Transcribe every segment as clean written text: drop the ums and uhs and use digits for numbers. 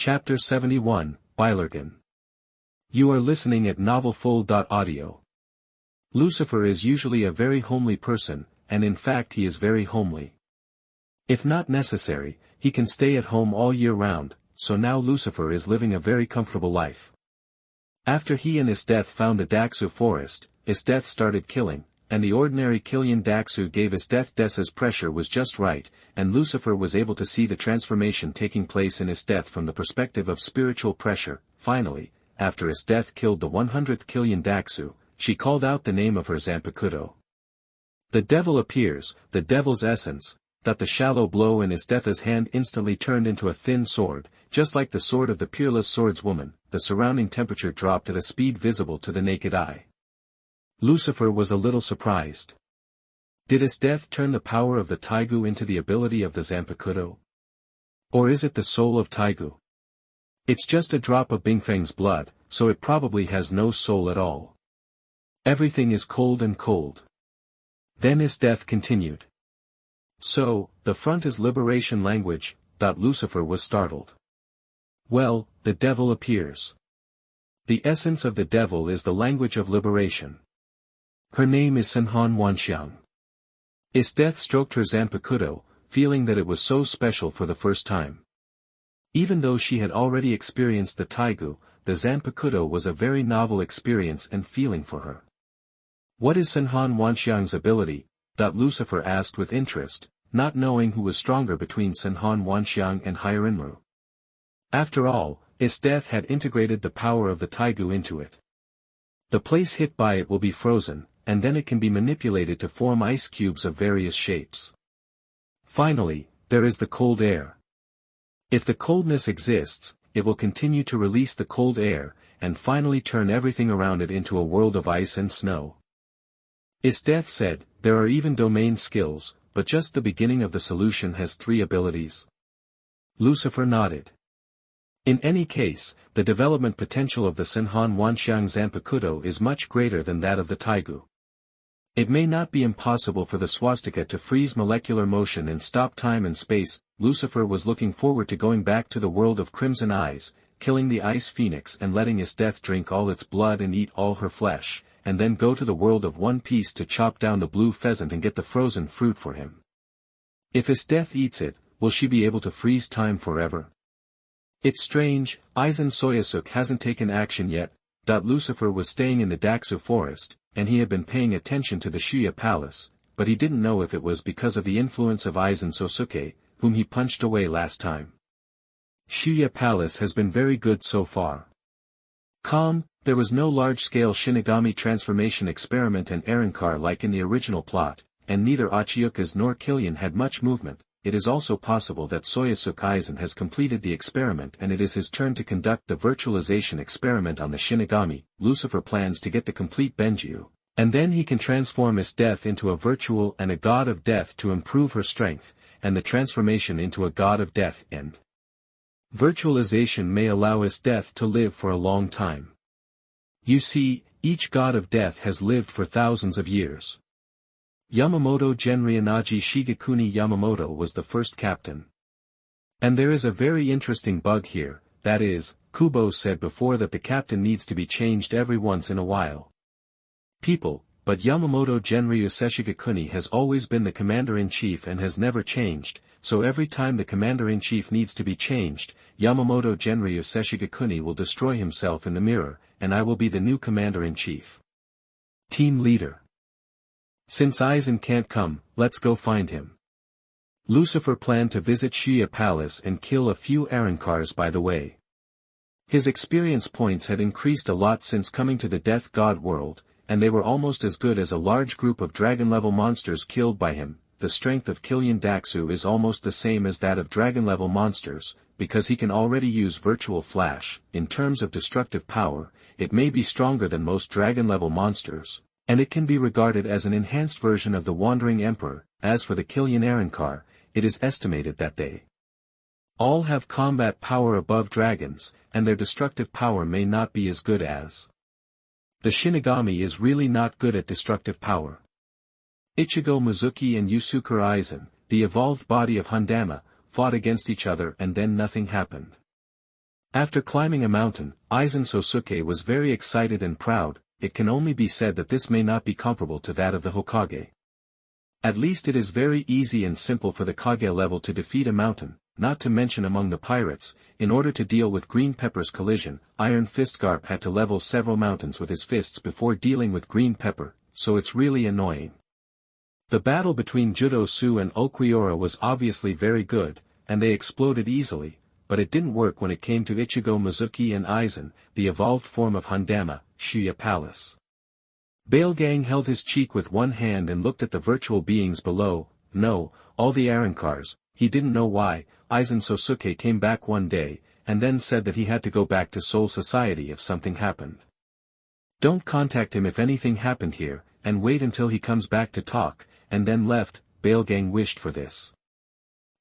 Chapter 71, Bylergan. You are listening at NovelsMarvel.audio. Lucifer is usually a very homely person, and in fact he is very homely. If not necessary, he can stay at home all year round, so now Lucifer is living a very comfortable life. After he and Esdeath found the Daxu forest, Esdeath started killing, and the ordinary Killian Daxu gave Esdeath Desa's pressure was just right, and Lucifer was able to see the transformation taking place in Esdeath from the perspective of spiritual pressure. Finally, after Esdeath killed the 100th Killian Daxu, she called out the name of her Zanpakuto. The devil appears, the devil's essence, that the shallow blow in Esdeath's hand instantly turned into a thin sword, just like the sword of the peerless swordswoman. The surrounding temperature dropped at a speed visible to the naked eye. Lucifer was a little surprised. Did Esdeath turn the power of the Taigu into the ability of the Zanpakuto? Or is it the soul of Taigu? It's just a drop of Bingfeng's blood, so it probably has no soul at all. Everything is cold and cold. Then Esdeath continued. So, the front is liberation language. Lucifer was startled. Well, the devil appears. The essence of the devil is the language of liberation. Her name is Senhan Wanxiang. Esdeath stroked her Zanpakuto, feeling that it was so special for the first time. Even though she had already experienced the Taigu, the Zanpakuto was a very novel experience and feeling for her. What is Senhan Wanxiang's ability? Lucifer asked with interest, not knowing who was stronger between Senhan Wanxiang and Hyarinmu. After all, Esdeath had integrated the power of the Taigu into it. The place hit by it will be frozen, and then it can be manipulated to form ice cubes of various shapes. Finally, there is the cold air. If the coldness exists, it will continue to release the cold air, and finally turn everything around it into a world of ice and snow. Esdeath said, there are even domain skills, but just the beginning of the solution has 3 abilities. Lucifer nodded. In any case, the development potential of the Senhan Wanxiang Zanpakuto is much greater than that of the Taigu. It may not be impossible for the swastika to freeze molecular motion and stop time and space. Lucifer was looking forward to going back to the world of Crimson Eyes, killing the Ice Phoenix and letting Esdeath drink all its blood and eat all her flesh, and then go to the world of One Piece to chop down the blue pheasant and get the frozen fruit for him. If Esdeath eats it, will she be able to freeze time forever? It's strange, Aizen Soyasuk hasn't taken action yet. Lucifer was staying in the Daxu forest, and he had been paying attention to the Shuya Palace, but he didn't know if it was because of the influence of Aizen Sosuke, whom he punched away last time. Shuya Palace has been very good so far. Calm, there was no large-scale Shinigami transformation experiment and Arrancar like in the original plot, and neither Achiyukas nor Killian had much movement. It is also possible that Soyasuk Aizen has completed the experiment and it is his turn to conduct the virtualization experiment on the Shinigami. Lucifer plans to get the complete Benjiu, and then he can transform Esdeath into a virtual and a god of death to improve her strength, and the transformation into a god of death and virtualization may allow Esdeath to live for a long time. You see, each god of death has lived for thousands of years. Yamamoto Genryanaji Shigekuni Yamamoto was the first captain. And there is a very interesting bug here, that is, Kubo said before that the captain needs to be changed every once in a while. But Yamamoto Genryu Seshigekuni has always been the commander-in-chief and has never changed, so every time the commander-in-chief needs to be changed, Yamamoto Genryu Seshigekuni will destroy himself in the mirror, and I will be the new commander-in-chief. Team leader. Since Aizen can't come, let's go find him. Lucifer planned to visit Shuya Palace and kill a few Arrancars by the way. His experience points had increased a lot since coming to the Death God world, and they were almost as good as a large group of dragon-level monsters killed by him. The strength of Killian Daxu is almost the same as that of dragon-level monsters, because he can already use Virtual Flash. In terms of destructive power, it may be stronger than most dragon-level monsters, and it can be regarded as an enhanced version of the Wandering Emperor. As for the Killian Arrancar, it is estimated that they all have combat power above dragons, and their destructive power may not be as good as. The Shinigami is really not good at destructive power. Ichigo Mizuki and Yusukura Aizen, the evolved body of Handama, fought against each other and then nothing happened. After climbing a mountain, Aizen Sosuke was very excited and proud. It can only be said that this may not be comparable to that of the Hokage. At least it is very easy and simple for the Kage level to defeat a mountain, not to mention among the pirates. In order to deal with Green Pepper's collision, Iron Fist Garp had to level several mountains with his fists before dealing with Green Pepper, so it's really annoying. The battle between Judo Su and Ulquiorra was obviously very good, and they exploded easily, but it didn't work when it came to Ichigo Mizuki and Aizen, the evolved form of Handama, Shuya Palace. Bylergan held his cheek with one hand and looked at the virtual beings below. No, all the Arankars. He didn't know why. Aizen Sosuke came back one day, and then said that he had to go back to Soul Society if something happened. Don't contact him if anything happened here, and wait until he comes back to talk, and then left. Bylergan wished for this.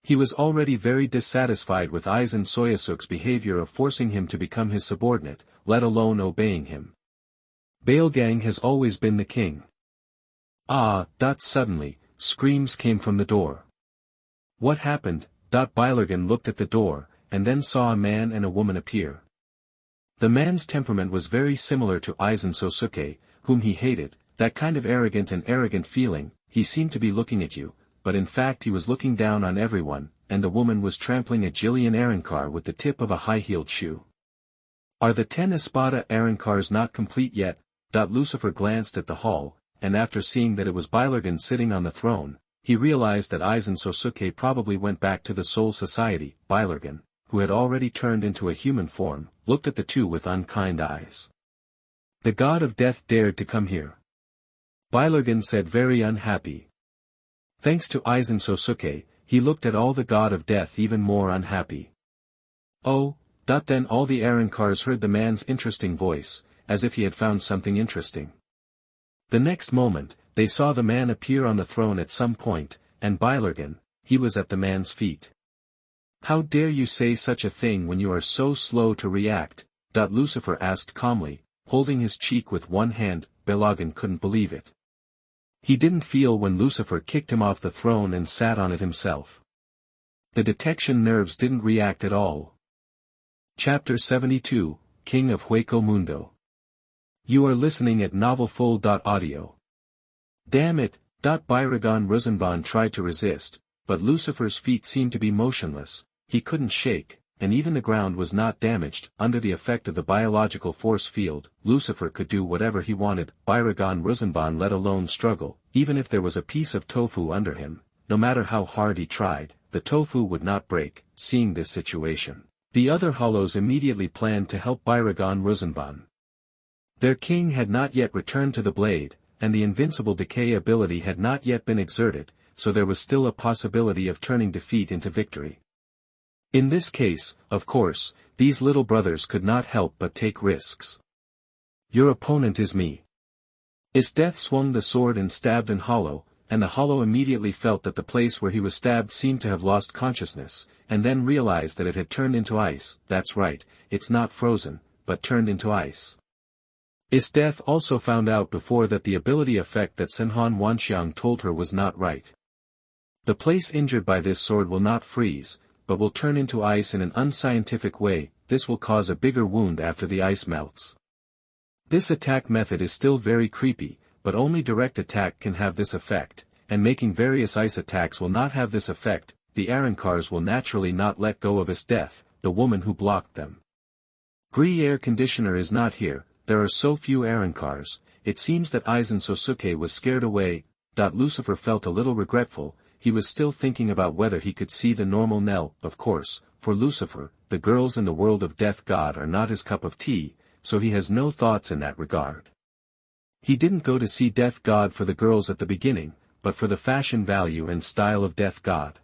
He was already very dissatisfied with Aizen Soyasuke's behavior of forcing him to become his subordinate, let alone obeying him. Bylergan has always been the king. Suddenly, screams came from the door. What happened? Bylergan looked at the door, and then saw a man and a woman appear. The man's temperament was very similar to Aizen Sosuke, whom he hated, that kind of arrogant feeling. He seemed to be looking at you, but in fact he was looking down on everyone, and the woman was trampling a Jillian Arankar with the tip of a high-heeled shoe. Are the 10 Espada Arankars not complete yet? Lucifer glanced at the hall, and after seeing that it was Bylergan sitting on the throne, he realized that Aizen Sosuke probably went back to the Soul Society. Bylergan, who had already turned into a human form, looked at the two with unkind eyes. The god of death dared to come here. Bylergan said, very unhappy. Thanks to Aizen Sosuke, he looked at all the god of death even more unhappy. Then all the Arankars heard the man's interesting voice, as if he had found something interesting. The next moment, they saw the man appear on the throne at some point, and Bylergan, he was at the man's feet. How dare you say such a thing when you are so slow to react? Lucifer asked calmly, holding his cheek with one hand. Bylergan couldn't believe it. He didn't feel when Lucifer kicked him off the throne and sat on it himself. The detection nerves didn't react at all. Chapter 72, King of Hueco Mundo. You are listening at NovelsMarvel.audio. Damn it, Bylergan Rosenbahn tried to resist, but Lucifer's feet seemed to be motionless. He couldn't shake, and even the ground was not damaged. Under the effect of the biological force field, Lucifer could do whatever he wanted. Bylergan Rosenbahn let alone struggle. Even if there was a piece of tofu under him, no matter how hard he tried, the tofu would not break. Seeing this situation, the other hollows immediately planned to help Bylergan Rosenbahn. Their king had not yet returned to the blade, and the invincible decay ability had not yet been exerted, so there was still a possibility of turning defeat into victory. In this case, of course, these little brothers could not help but take risks. Your opponent is me. Esdeath swung the sword and stabbed an hollow, and the hollow immediately felt that the place where he was stabbed seemed to have lost consciousness, and then realized that it had turned into ice. That's right, it's not frozen, but turned into ice. Esdeath also found out before that the ability effect that Senhan Wanxiang told her was not right. The place injured by this sword will not freeze, but will turn into ice in an unscientific way. This will cause a bigger wound after the ice melts. This attack method is still very creepy, but only direct attack can have this effect, and making various ice attacks will not have this effect. The Arankars will naturally not let go of Esdeath, the woman who blocked them. Gree air conditioner is not here. There are so few Arankars. It seems that Aizen Sosuke was scared away. Lucifer felt a little regretful. He was still thinking about whether he could see the normal Nell. Of course, for Lucifer, the girls in the world of Death God are not his cup of tea, so he has no thoughts in that regard. He didn't go to see Death God for the girls at the beginning, but for the fashion value and style of Death God.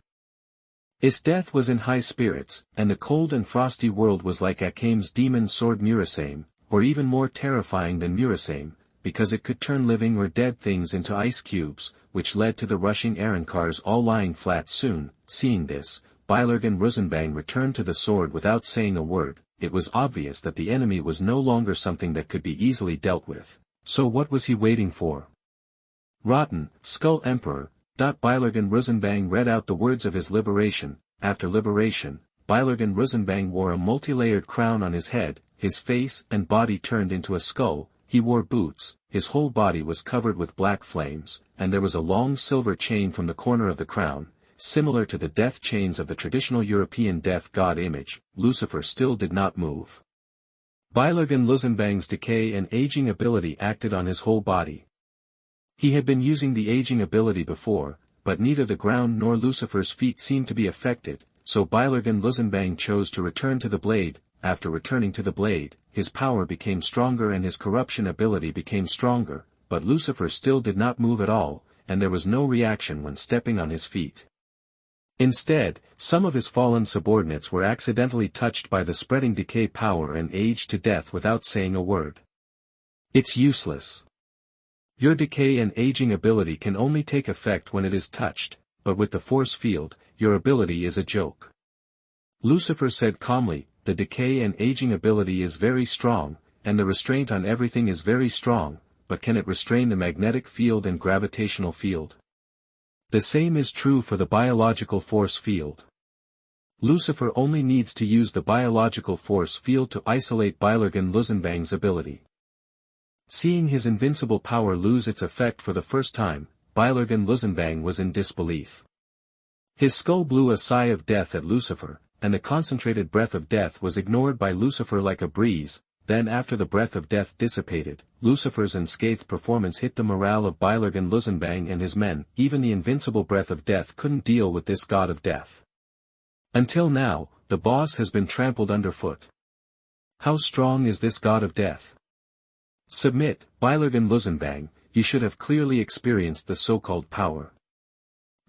Esdeath was in high spirits, and the cold and frosty world was like Akame's demon sword Murasame, or even more terrifying than Murasame, because it could turn living or dead things into ice cubes, which led to the rushing Arankars all lying flat soon. Seeing this, Bylergan Rosenbahn returned to the sword without saying a word. It was obvious that the enemy was no longer something that could be easily dealt with. So what was he waiting for? Rotten, Skull Emperor. Bylergan Rosenbahn read out the words of his liberation. After liberation, Bylergan Rosenbang wore a multi-layered crown on his head, his face and body turned into a skull, he wore boots, his whole body was covered with black flames, and there was a long silver chain from the corner of the crown, similar to the death chains of the traditional European death god image. Lucifer still did not move. Bylergan Rosenbang's decay and aging ability acted on his whole body. He had been using the aging ability before, but neither the ground nor Lucifer's feet seemed to be affected, so Bylergan Rosenbang chose to return to the blade. After returning to the blade, his power became stronger and his corruption ability became stronger, but Lucifer still did not move at all, and there was no reaction when stepping on his feet. Instead, some of his fallen subordinates were accidentally touched by the spreading decay power and aged to death without saying a word. It's useless. Your decay and aging ability can only take effect when it is touched, but with the force field, your ability is a joke. Lucifer said calmly, the decay and aging ability is very strong, and the restraint on everything is very strong, but can it restrain the magnetic field and gravitational field? The same is true for the biological force field. Lucifer only needs to use the biological force field to isolate Bylergan Rosenbang's ability. Seeing his invincible power lose its effect for the first time, Bylergan Rosenbang was in disbelief. His skull blew a sigh of death at Lucifer, and the concentrated breath of death was ignored by Lucifer like a breeze. Then after the breath of death dissipated, Lucifer's unscathed performance hit the morale of Bylergan Rosenbang and his men. Even the invincible breath of death couldn't deal with this god of death. Until now, the boss has been trampled underfoot. How strong is this god of death? Submit, Bylergan Rosenbang, you should have clearly experienced the so-called power.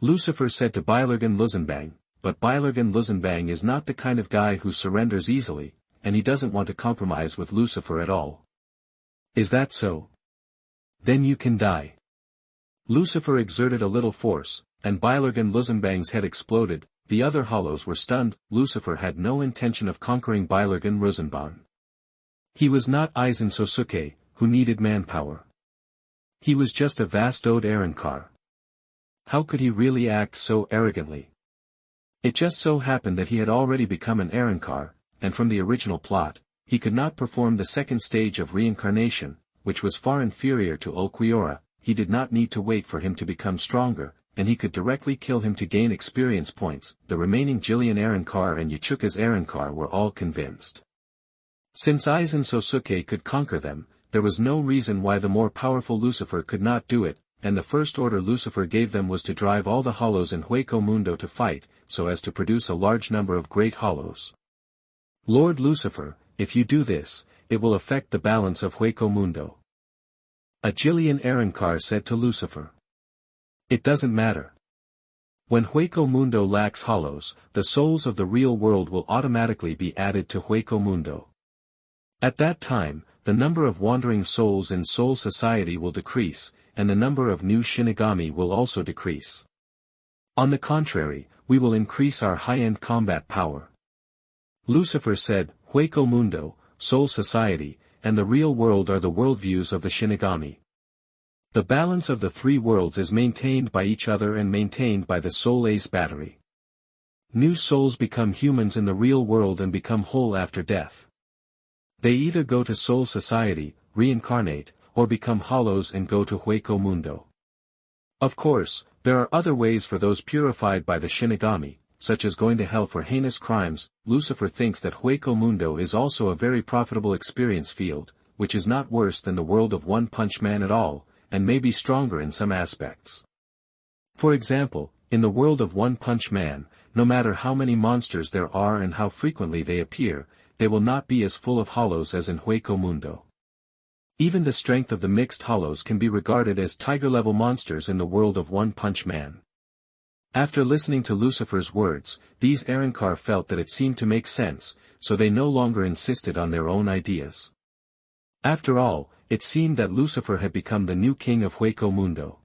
Lucifer said to Bylergan Rosenbang, but Bylergan Rosenbang is not the kind of guy who surrenders easily, and he doesn't want to compromise with Lucifer at all. Is that so? Then you can die. Lucifer exerted a little force, and Bylergan Rosenbang's head exploded. The other hollows were stunned. Lucifer had no intention of conquering Bylergan Rosenbang. He was not Aizen Sosuke, who needed manpower. He was just a Vastod Arankar. How could he really act so arrogantly? It just so happened that he had already become an Arankar, and from the original plot, he could not perform the second stage of reincarnation, which was far inferior to Ulquiorra. He did not need to wait for him to become stronger, and he could directly kill him to gain experience points. The remaining Jillian Arankar and Yachuka's Arankar were all convinced. Since Aizen Sosuke could conquer them, there was no reason why the more powerful Lucifer could not do it, and the first order Lucifer gave them was to drive all the hollows in Hueco Mundo to fight, so as to produce a large number of great hollows. Lord Lucifer, if you do this, it will affect the balance of Hueco Mundo. A Jillian Arankar said to Lucifer. It doesn't matter. When Hueco Mundo lacks hollows, the souls of the real world will automatically be added to Hueco Mundo. At that time, the number of wandering souls in Soul Society will decrease, and the number of new Shinigami will also decrease. On the contrary, we will increase our high-end combat power. Lucifer said, Hueco Mundo, Soul Society, and the real world are the worldviews of the Shinigami. The balance of the three worlds is maintained by each other and maintained by the Soul Ace battery. New souls become humans in the real world and become whole after death. They either go to Soul Society, reincarnate, or become hollows and go to Hueco Mundo. Of course, there are other ways for those purified by the Shinigami, such as going to hell for heinous crimes. Lucifer thinks that Hueco Mundo is also a very profitable experience field, which is not worse than the world of One Punch Man at all, and may be stronger in some aspects. For example, in the world of One Punch Man, no matter how many monsters there are and how frequently they appear, they will not be as full of hollows as in Hueco Mundo. Even the strength of the mixed hollows can be regarded as tiger-level monsters in the world of One Punch Man. After listening to Lucifer's words, these Arankar felt that it seemed to make sense, so they no longer insisted on their own ideas. After all, it seemed that Lucifer had become the new king of Hueco Mundo.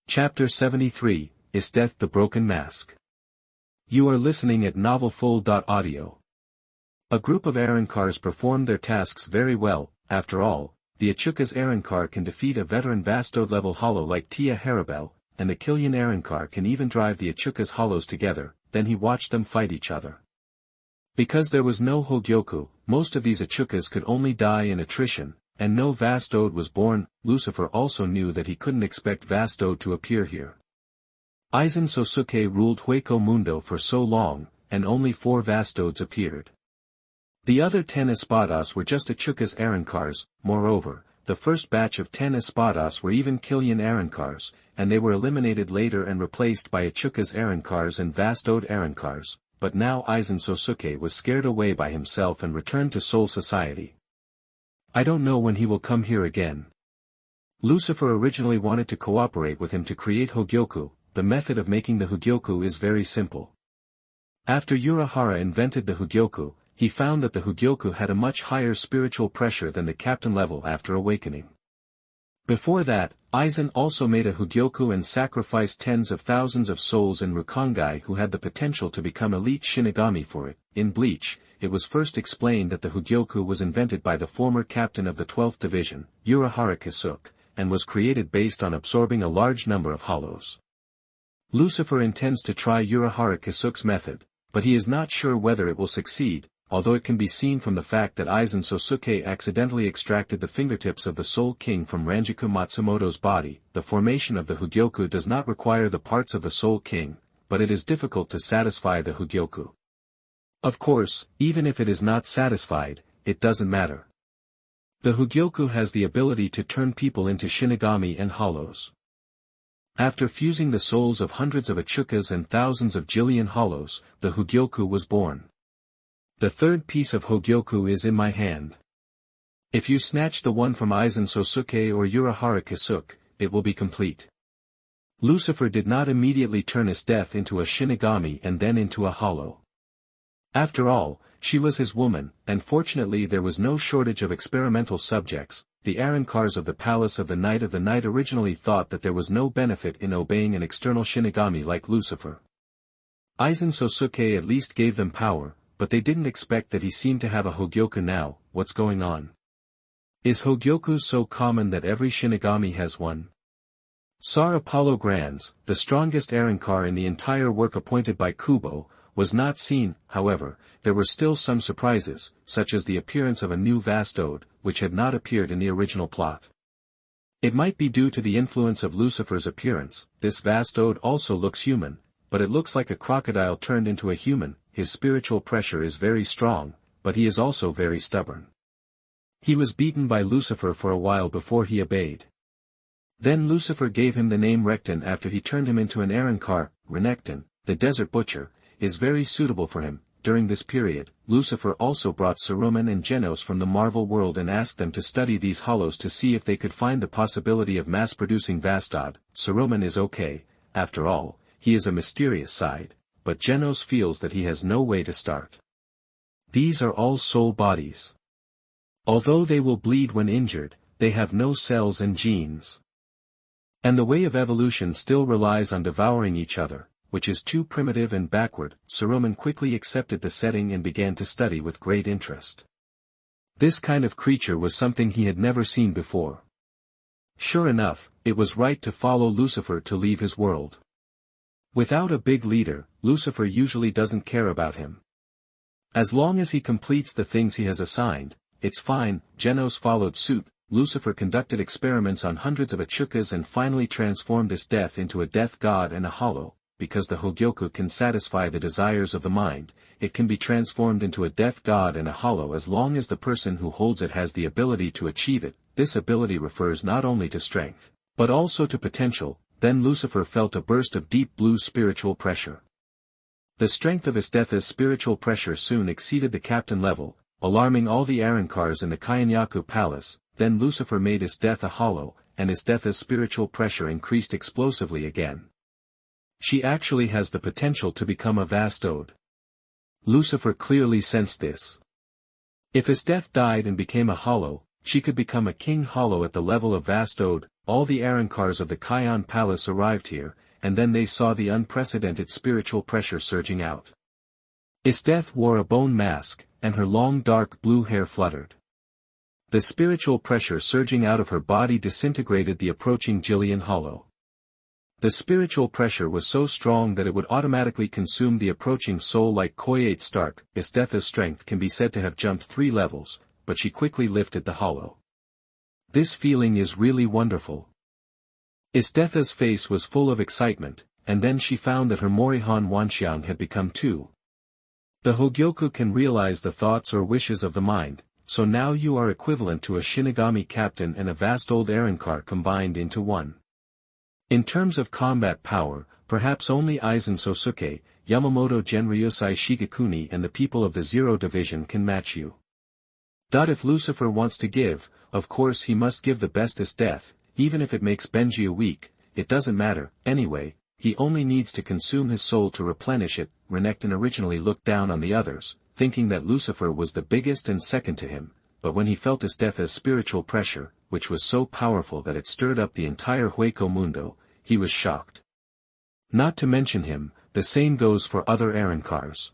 Chapter 73, Esdeath the Broken Mask. You are listening at NovelsMarvel.audio. A group of Arankars performed their tasks very well. After all, the Achuka's Arankar can defeat a veteran Vastod-level hollow like Tia Haribel, and the Killian Arankar can even drive the Achuka's hollows together. Then he watched them fight each other. Because there was no Hogyoku, most of these Achukas could only die in attrition, and no Vastod was born. Lucifer also knew that he couldn't expect Vastod to appear here. Aizen Sosuke ruled Hueco Mundo for so long, and only 4 Vastods appeared. The other 10 Espadas were just Achukas Arankars. Moreover, the first batch of 10 Espadas were even Killian Arankars, and they were eliminated later and replaced by Achukas Arankars and Vastod Arankars, but now Aizen Sosuke was scared away by himself and returned to Soul Society. I don't know when he will come here again. Lucifer originally wanted to cooperate with him to create Hogyoku. The method of making the Hogyoku is very simple. After Urahara invented the Hogyoku, he found that the Hogyoku had a much higher spiritual pressure than the captain level after awakening. Before that, Aizen also made a Hogyoku and sacrificed tens of thousands of souls in Rukongai who had the potential to become elite Shinigami for it. In Bleach, it was first explained that the Hogyoku was invented by the former captain of the 12th Division, Urahara Kisuke, and was created based on absorbing a large number of hollows. Lucifer intends to try Urahara Kisuke's method, but he is not sure whether it will succeed, although it can be seen from the fact that Aizen Sosuke accidentally extracted the fingertips of the Soul King from Ranjiku Matsumoto's body. The formation of the Hogyoku does not require the parts of the Soul King, but it is difficult to satisfy the Hogyoku. Of course, even if it is not satisfied, it doesn't matter. The Hogyoku has the ability to turn people into Shinigami and hollows. After fusing the souls of hundreds of Achukas and thousands of Jillian hollows, the Hogyoku was born. The third piece of Hogyoku is in my hand. If you snatch the one from Aizen Sosuke or Urahara Kisuke, it will be complete. Lucifer did not immediately turn Esdeath into a Shinigami and then into a hollow. After all, she was his woman, and fortunately there was no shortage of experimental subjects. The Arankars of the Palace of the Night originally thought that there was no benefit in obeying an external Shinigami like Lucifer. Aizen Sosuke at least gave them power, but they didn't expect that he seemed to have a Hogyoku now. What's going on? Is Hogyoku so common that every Shinigami has one? Sar Apollo Grands, the strongest Arankar in the entire work appointed by Kubo, was not seen. However, there were still some surprises, such as the appearance of a new Vastod, which had not appeared in the original plot. It might be due to the influence of Lucifer's appearance. This Vastod also looks human, but it looks like a crocodile turned into a human. His spiritual pressure is very strong, but he is also very stubborn. He was beaten by Lucifer for a while before he obeyed. Then Lucifer gave him the name Recton after he turned him into an Arankar. Renekton, the desert butcher, is very suitable for him. During this period, Lucifer also brought Saruman and Genos from the Marvel world and asked them to study these hollows to see if they could find the possibility of mass-producing Vastod. Saruman is okay, after all, he is a mysterious side, but Genos feels that he has no way to start. These are all soul bodies. Although they will bleed when injured, they have no cells and genes. And the way of evolution still relies on devouring each other, which is too primitive and backward. Saruman quickly accepted the setting and began to study with great interest. This kind of creature was something he had never seen before. Sure enough, it was right to follow Lucifer to leave his world. Without a big leader, Lucifer usually doesn't care about him. As long as he completes the things he has assigned, it's fine. Genos followed suit. Lucifer conducted experiments on hundreds of Achukas and finally transformed Esdeath into a death god and a hollow. Because the Hogyoku can satisfy the desires of the mind, it can be transformed into a death god and a hollow as long as the person who holds it has the ability to achieve it. This ability refers not only to strength, but also to potential. Then Lucifer felt a burst of deep blue spiritual pressure. The strength of Esdeath's spiritual pressure soon exceeded the captain level, alarming all the Arankars in the Kainyaku Palace. Then Lucifer made Esdeath a hollow, and Esdeath's spiritual pressure increased explosively again. She actually has the potential to become a Vastod. Lucifer clearly sensed this. If Esdeath died and became a hollow, she could become a king hollow at the level of Vastod. All the Arankars of the Kaion Palace arrived here, and then they saw the unprecedented spiritual pressure surging out. Esdeath wore a bone mask, and her long dark blue hair fluttered. The spiritual pressure surging out of her body disintegrated the approaching Jillian hollow. The spiritual pressure was so strong that it would automatically consume the approaching soul like Koyate Stark. Esdeath's strength can be said to have jumped 3 levels, but she quickly lifted the hollow. This feeling is really wonderful. Esdeath's face was full of excitement, and then she found that her Morihan Wanxiang had become 2. The Hogyoku can realize the thoughts or wishes of the mind, so now you are equivalent to a Shinigami captain and a vast old Arankar combined into one. In terms of combat power, perhaps only Aizen Sosuke, Yamamoto Genryusai Shigekuni and the people of the Zero Division can match you. If Lucifer wants to give, of course he must give the best Esdeath, even if it makes Benji weak, it doesn't matter, anyway, he only needs to consume his soul to replenish it. Renekton originally looked down on the others, thinking that Lucifer was the biggest and second to him, but when he felt Esdeath's spiritual pressure, which was so powerful that it stirred up the entire Hueco Mundo, he was shocked. Not to mention him, the same goes for other Arankars.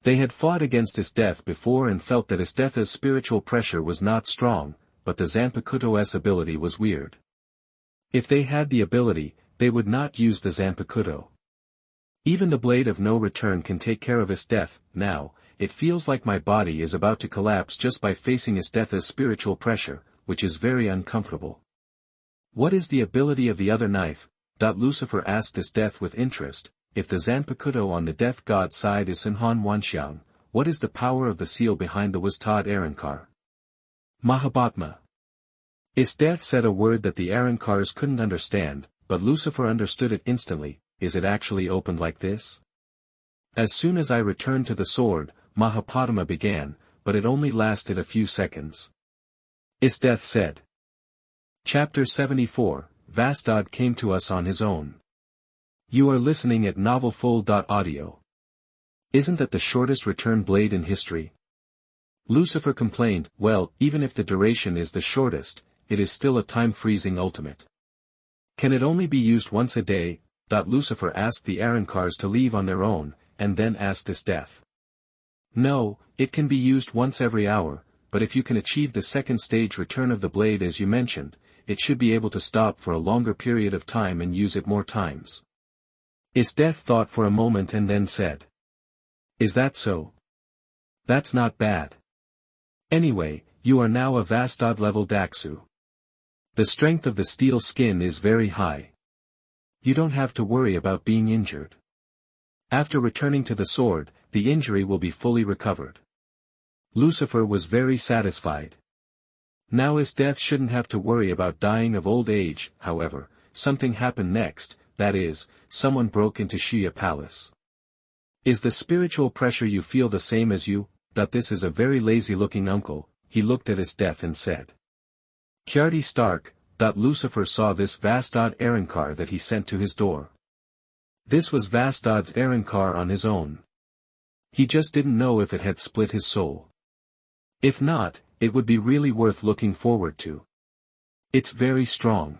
They had fought against Esdeath before and felt that Esdeath's spiritual pressure was not strong, but the Zanpakuto's ability was weird. If they had the ability, they would not use the Zanpakuto. Even the Blade of No Return can take care of Esdeath. Now, it feels like my body is about to collapse just by facing Esdeath's spiritual pressure, which is very uncomfortable. What is the ability of the other knife? Lucifer asked Esdeath with interest. If the Zanpakuto on the Death God side is Sinhan Wanxiang, what is the power of the seal behind the Wastad Arankar? Mahabhatma. Esdeath said a word that the Arankars couldn't understand, but Lucifer understood it instantly. Is it actually opened like this? As soon as I returned to the sword, Mahabhatma began, but it only lasted a few seconds. Esdeath said. Chapter 74, Vastod came to us on his own. You are listening at NovelsMarvel.audio. Isn't that the shortest return blade in history? Lucifer complained, well, even if the duration is the shortest, it is still a time-freezing ultimate. Can it only be used once a day? Lucifer asked the Arankars to leave on their own, and then asked Esdeath. No, it can be used once every hour, but if you can achieve the second stage return of the blade as you mentioned, it should be able to stop for a longer period of time and use it more times. Esdeath thought for a moment and then said. Is that so? That's not bad. Anyway, you are now a Vastod level Daxu. The strength of the steel skin is very high. You don't have to worry about being injured. After returning to the sword, the injury will be fully recovered. Lucifer was very satisfied. Now Esdeath shouldn't have to worry about dying of old age. However, something happened next, that is, someone broke into Shiya Palace. Is the spiritual pressure you feel the same as you? This is a very lazy-looking uncle, he looked at Esdeath and said. Kyardi Stark. Lucifer saw this Vastod Arankar that he sent to his door. This was Vastod's Arankar on his own. He just didn't know if it had split his soul. If not, it would be really worth looking forward to. It's very strong.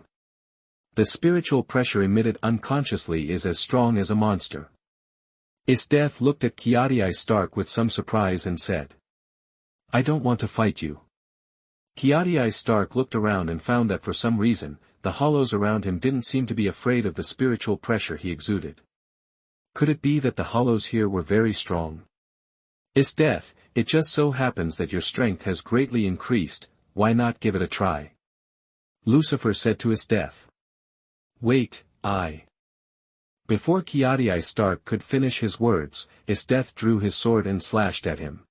The spiritual pressure emitted unconsciously is as strong as a monster. Esdeath looked at Kyardi Stark with some surprise and said. I don't want to fight you. Kyardi Stark looked around and found that for some reason, the hollows around him didn't seem to be afraid of the spiritual pressure he exuded. Could it be that the hollows here were very strong? Esdeath, it just so happens that your strength has greatly increased, why not give it a try? Lucifer said to Esdeath. Wait, Before Kyardi Stark could finish his words, Esdeath drew his sword and slashed at him.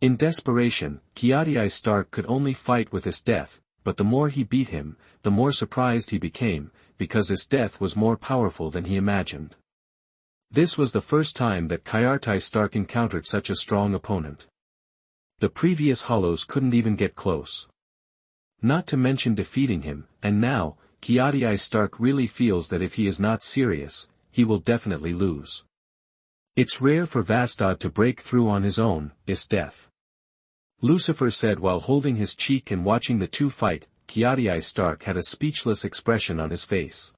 In desperation, Kyardi Stark could only fight with Esdeath, but the more he beat him, the more surprised he became, because Esdeath was more powerful than he imagined. This was the first time that Kyardi Stark encountered such a strong opponent. The previous hollows couldn't even get close. Not to mention defeating him, and now, Kyardi Stark really feels that if he is not serious, he will definitely lose. It's rare for Vastod to break through on his own, Esdeath. Lucifer said while holding his cheek and watching the two fight. Kyardi Stark had a speechless expression on his face.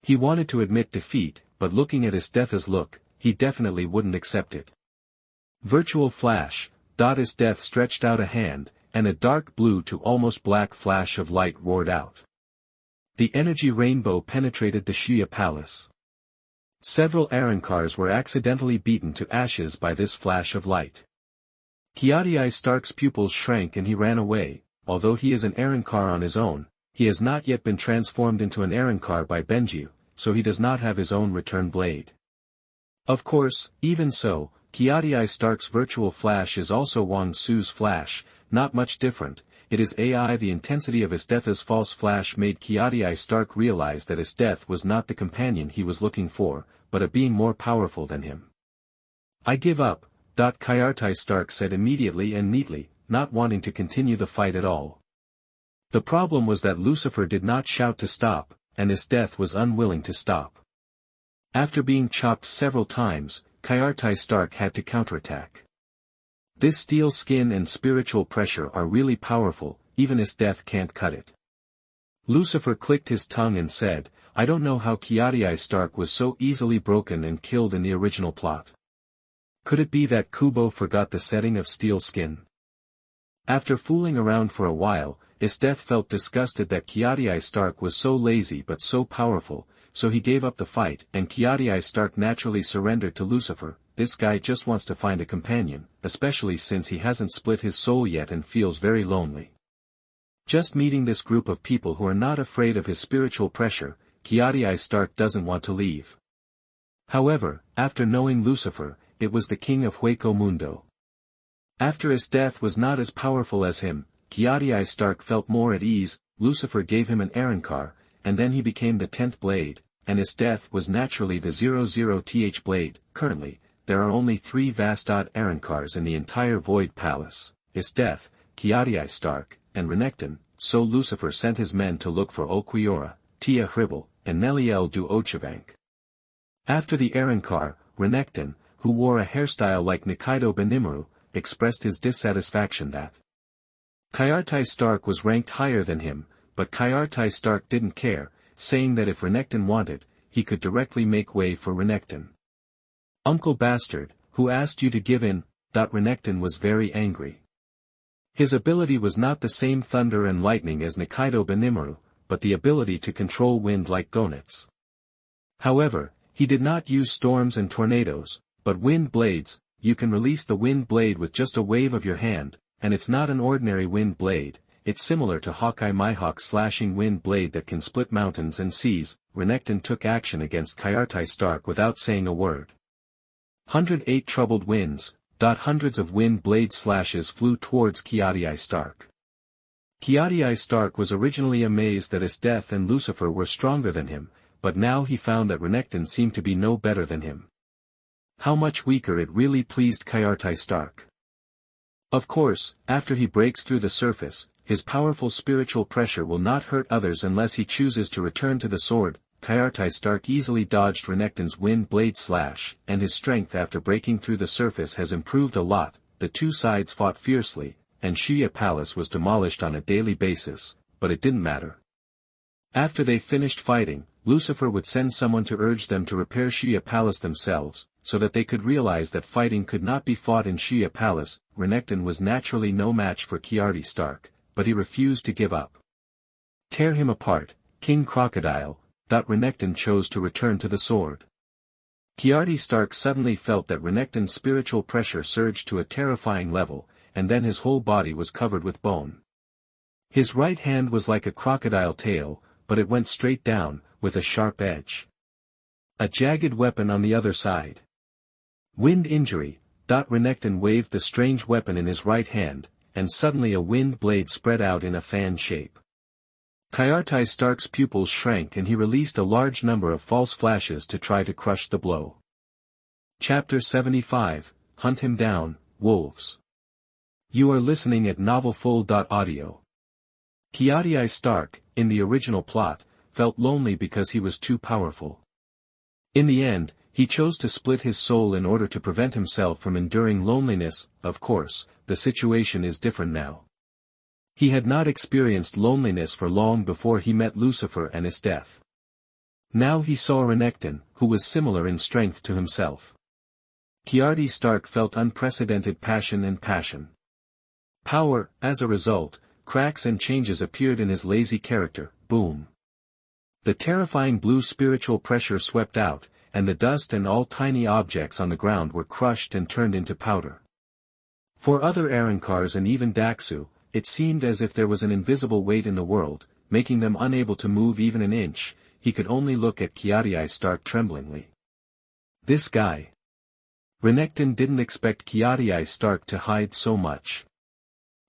He wanted to admit defeat, but looking at Esdeath's look, he definitely wouldn't accept it. Virtual flash. Esdeath stretched out a hand, and a dark blue to almost black flash of light roared out. The energy rainbow penetrated the Shuya palace. Several Arankars were accidentally beaten to ashes by this flash of light. Kiadi Stark's pupils shrank and he ran away. Although he is an Arankar on his own, he has not yet been transformed into an Arankar by Benju, so he does not have his own return blade. Of course, even so, Kiadi Stark's virtual flash is also Wang Su's flash, not much different. It is AI. The intensity of Esdeath's false flash made Kiadi Stark realize that Esdeath was not the companion he was looking for, but a being more powerful than him. I give up, Kiadi Stark said immediately and neatly, not wanting to continue the fight at all. The problem was that Lucifer did not shout to stop, and Esdeath was unwilling to stop. After being chopped several times, Kiadi Stark had to counterattack. This steel skin and spiritual pressure are really powerful, even Esdeath can't cut it. Lucifer clicked his tongue and said, I don't know how Kiadi Stark was so easily broken and killed in the original plot. Could it be that Kubo forgot the setting of steel skin? After fooling around for a while, Esdeath felt disgusted that Kiadi Stark was so lazy but so powerful, so he gave up the fight, and Kiadi Stark naturally surrendered to Lucifer. This guy just wants to find a companion, especially since he hasn't split his soul yet and feels very lonely. Just meeting this group of people who are not afraid of his spiritual pressure, Kiadi Stark doesn't want to leave. However, after knowing Lucifer, it was the king of Hueco Mundo. After Esdeath was not as powerful as him, Kiadi Stark felt more at ease. Lucifer gave him an Arankar, and then he became the 10th blade, and Esdeath was naturally the 00th blade. Currently, there are only 3 Vastod Arankars in the entire Void Palace, Esdeath, Kiadi Stark, and Renekton, so Lucifer sent his men to look for Oquiora, Tia Hribble, and Neliel du Ochavank. After the Arankar, Renekton, who wore a hairstyle like Nikaido Benimaru, expressed his dissatisfaction that Kiadi Stark was ranked higher than him, but Kiadi Stark didn't care, saying that if Renekton wanted, he could directly make way for Renekton. Uncle Bastard, who asked you to give in? Renekton was very angry. His ability was not the same thunder and lightning as Nikaido Benimaru, but the ability to control wind like Gonets. However, he did not use storms and tornadoes, but wind blades. You can release the wind blade with just a wave of your hand, and it's not an ordinary wind blade, it's similar to Hawkeye Mihawk's slashing wind blade that can split mountains and seas. Renekton took action against Kiadi Stark without saying a word. 108 troubled winds. Hundreds of wind blade slashes flew towards Kiadi Stark. Kiadi Stark was originally amazed that Esdeath and Lucifer were stronger than him, but now he found that Renekton seemed to be no better than him. How much weaker it really pleased Kiadi Stark. Of course, after he breaks through the surface, his powerful spiritual pressure will not hurt others unless he chooses to return to the sword. Kiadi Stark easily dodged Renekton's wind blade slash, and his strength after breaking through the surface has improved a lot. The two sides fought fiercely, and Shuya Palace was demolished on a daily basis, but it didn't matter. After they finished fighting, Lucifer would send someone to urge them to repair Shuya Palace themselves, so that they could realize that fighting could not be fought in Shuya Palace. Renekton was naturally no match for Kiadi Stark, but he refused to give up. Tear him apart, King Crocodile. Renekton chose to return to the sword. Kiadi Stark suddenly felt that Renekton's spiritual pressure surged to a terrifying level, and then his whole body was covered with bone. His right hand was like a crocodile tail, but it went straight down, with a sharp edge. A jagged weapon on the other side. Wind injury. Renekton waved the strange weapon in his right hand, and suddenly a wind blade spread out in a fan shape. Kiadi Stark's pupils shrank and he released a large number of false flashes to try to crush the blow. Chapter 75, Hunt Him Down, Wolves. You are listening at NovelsMarvel. Kiadi Stark, in the original plot, felt lonely because he was too powerful. In the end, he chose to split his soul in order to prevent himself from enduring loneliness. Of course, the situation is different now. He had not experienced loneliness for long before he met Lucifer and Esdeath. Now he saw Renekton, who was similar in strength to himself. Kiadi Stark felt unprecedented passion. Power. As a result, cracks and changes appeared in his lazy character. Boom. The terrifying blue spiritual pressure swept out, and the dust and all tiny objects on the ground were crushed and turned into powder. For other Arrancars and even Daxu, it seemed as if there was an invisible weight in the world, making them unable to move even an inch. He could only look at Kiadi Stark tremblingly. This guy. Renekton didn't expect Kiadi Stark to hide so much.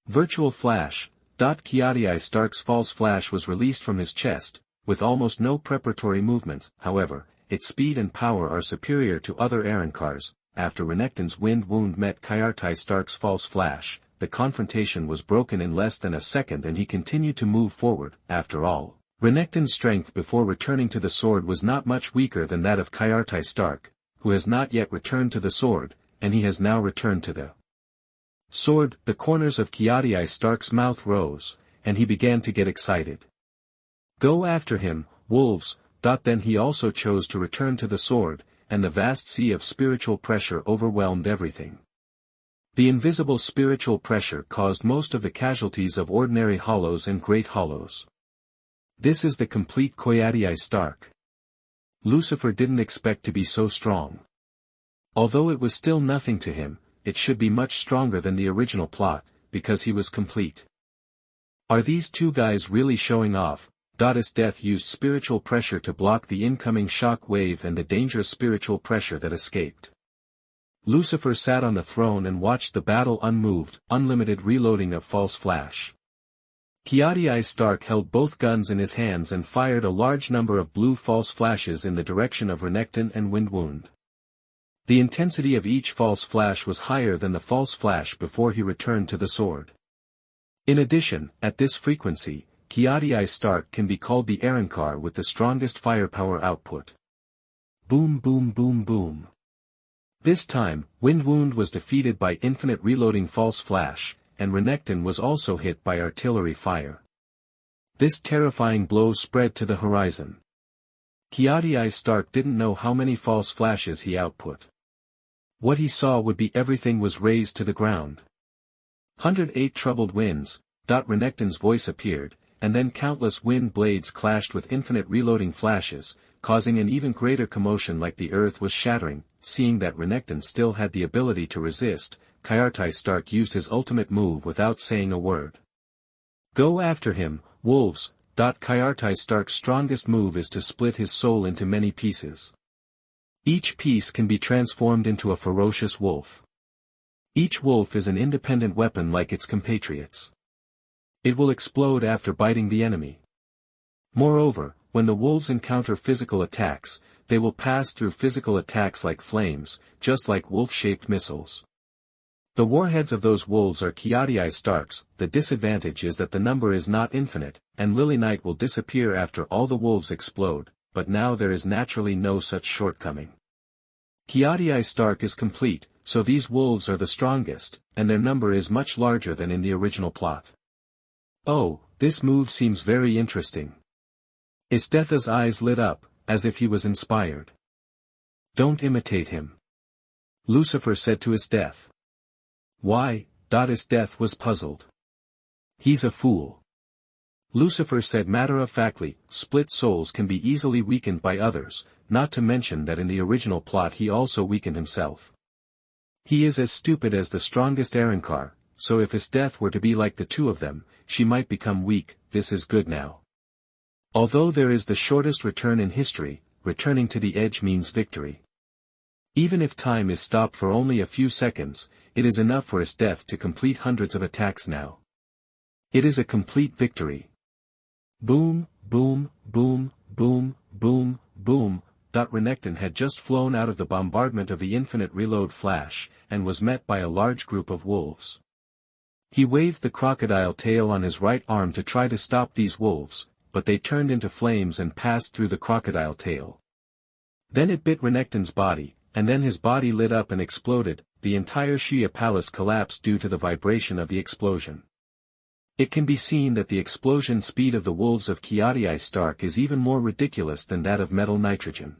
Virtual Flash. Kiadi Stark's false flash was released from his chest, with almost no preparatory movements. However, its speed and power are superior to other Arrancars. After Renekton's wind wound met Kiadi Stark's false flash, the confrontation was broken in less than a second and he continued to move forward. After all, Renekton's strength before returning to the sword was not much weaker than that of Kiadi Stark, who has not yet returned to the sword, and he has now returned to the sword. The corners of Kiadi Stark's mouth rose, and he began to get excited. Go after him, wolves. Then he also chose to return to the sword, and the vast sea of spiritual pressure overwhelmed everything. The invisible spiritual pressure caused most of the casualties of ordinary hollows and great hollows. This is the complete Kiadi Stark. Lucifer didn't expect to be so strong. Although it was still nothing to him, it should be much stronger than the original plot, because he was complete. Are these two guys really showing off? Esdeath used spiritual pressure to block the incoming shock wave and the dangerous spiritual pressure that escaped. Lucifer sat on the throne and watched the battle unmoved, unlimited reloading of false flash. Kiadi Stark held both guns in his hands and fired a large number of blue false flashes in the direction of Renekton and Windwound. The intensity of each false flash was higher than the false flash before he returned to the sword. In addition, at this frequency, Kiadi Stark can be called the Arrancar with the strongest firepower output. Boom boom boom boom. This time, Windwound was defeated by infinite reloading false flash, and Renekton was also hit by artillery fire. This terrifying blow spread to the horizon. Kiadi Stark didn't know how many false flashes he output. What he saw would be everything was razed to the ground. 108 troubled winds. Renekton's voice appeared, and then countless wind blades clashed with infinite reloading flashes, causing an even greater commotion like the earth was shattering. Seeing that Renekton still had the ability to resist, Kiadi Stark used his ultimate move without saying a word. Go after him, wolves. Kiadi Stark's strongest move is to split his soul into many pieces. Each piece can be transformed into a ferocious wolf. Each wolf is an independent weapon like its compatriots. It will explode after biting the enemy. Moreover, when the wolves encounter physical attacks, they will pass through physical attacks like flames, just like wolf-shaped missiles. The warheads of those wolves are Kiadi Stark's. The disadvantage is that the number is not infinite, and Lily Knight will disappear after all the wolves explode, but now there is naturally no such shortcoming. Kiadi Stark is complete, so these wolves are the strongest, and their number is much larger than in the original plot. Oh, this move seems very interesting. Esdeath's eyes lit up, as if he was inspired. Don't imitate him. Lucifer said to Esdeath. Why? Esdeath was puzzled. He's a fool. Lucifer said matter-of-factly, split souls can be easily weakened by others, not to mention that in the original plot he also weakened himself. He is as stupid as the strongest Arrancar, so if Esdeath were to be like the two of them, she might become weak. This is good now. Although there is the shortest return in history, returning to the edge means victory. Even if time is stopped for only a few seconds, it is enough for Esdeath to complete hundreds of attacks now. It is a complete victory. Boom, boom, boom, boom, boom, boom. Renekton had just flown out of the bombardment of the infinite reload flash, and was met by a large group of wolves. He waved the crocodile tail on his right arm to try to stop these wolves, but they turned into flames and passed through the crocodile tail. Then it bit Renekton's body, and then his body lit up and exploded. The entire Shia palace collapsed due to the vibration of the explosion. It can be seen that the explosion speed of the wolves of Kiadi Stark is even more ridiculous than that of metal nitrogen.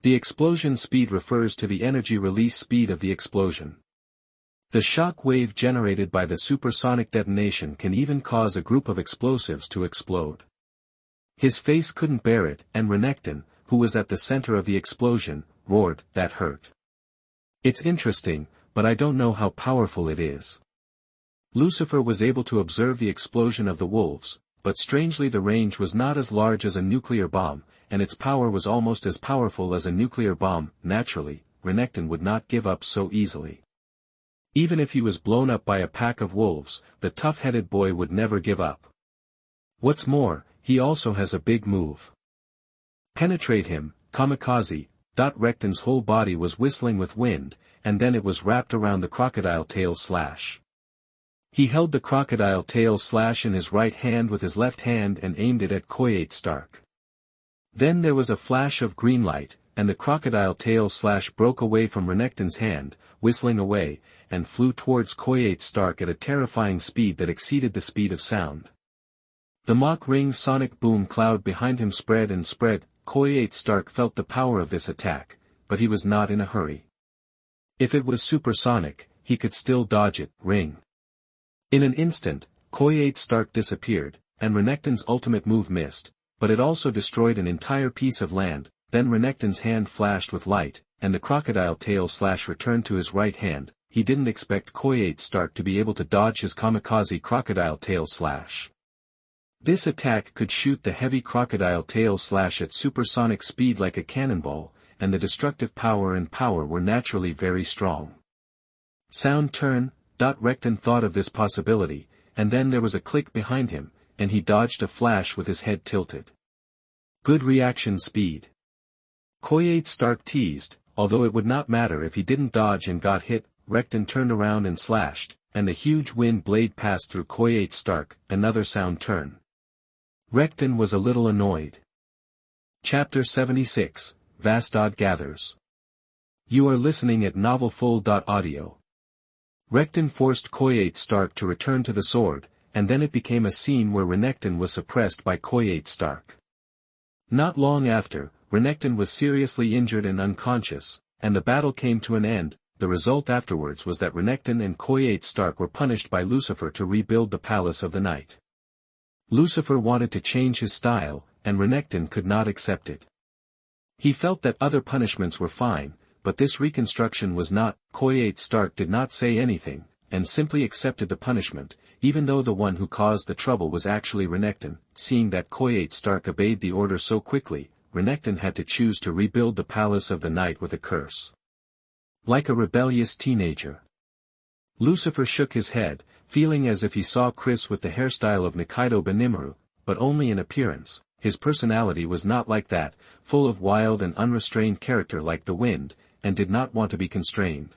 The explosion speed refers to the energy release speed of the explosion. The shock wave generated by the supersonic detonation can even cause a group of explosives to explode. His face couldn't bear it, and Renekton, who was at the center of the explosion, roared, "That hurt." "It's interesting, but I don't know how powerful it is." Lucifer was able to observe the explosion of the wolves, but strangely the range was not as large as a nuclear bomb, and its power was almost as powerful as a nuclear bomb. Naturally, Renekton would not give up so easily. Even if he was blown up by a pack of wolves, the tough-headed boy would never give up. What's more, he also has a big move. Penetrate him, kamikaze. Renekton's whole body was whistling with wind, and then it was wrapped around the crocodile tail slash. He held the crocodile tail slash in his right hand with his left hand and aimed it at Koyate Stark. Then there was a flash of green light, and the crocodile tail slash broke away from Renekton's hand, whistling away, and flew towards Koyate Stark at a terrifying speed that exceeded the speed of sound. The mock-ring sonic boom cloud behind him spread and spread. Koyate Stark felt the power of this attack, but he was not in a hurry. If it was supersonic, he could still dodge it. Ring. In an instant, Koyate Stark disappeared, and Renekton's ultimate move missed, but it also destroyed an entire piece of land. Then Renekton's hand flashed with light, and the crocodile tail slash returned to his right hand. He didn't expect Koyate Stark to be able to dodge his kamikaze crocodile tail slash. This attack could shoot the heavy crocodile tail slash at supersonic speed like a cannonball, and the destructive power and power were naturally very strong. Sound turn. Renekton thought of this possibility, and then there was a click behind him, and he dodged a flash with his head tilted. Good reaction speed. Koyate Stark teased, although it would not matter if he didn't dodge and got hit. Renekton turned around and slashed, and the huge wind blade passed through Koyate Stark. Another sound turn. Renekton was a little annoyed. Chapter 76, Vastod Gathers. You are listening at NovelsMarvel. Renekton forced Koyate Stark to return to the sword, and then it became a scene where Renekton was suppressed by Koyate Stark. Not long after, Renekton was seriously injured and unconscious, and the battle came to an end. The result afterwards was that Renekton and Koyate Stark were punished by Lucifer to rebuild the Palace of the Night. Lucifer wanted to change his style, and Renekton could not accept it. He felt that other punishments were fine, but this reconstruction was not. Koyate Stark did not say anything, and simply accepted the punishment, even though the one who caused the trouble was actually Renekton. Seeing that Koyate Stark obeyed the order so quickly, Renekton had to choose to rebuild the Palace of the Night with a curse. Like a rebellious teenager. Lucifer shook his head, feeling as if he saw Chris with the hairstyle of Nikaido Benimaru, but only in appearance. His personality was not like that, full of wild and unrestrained character like the wind, and did not want to be constrained.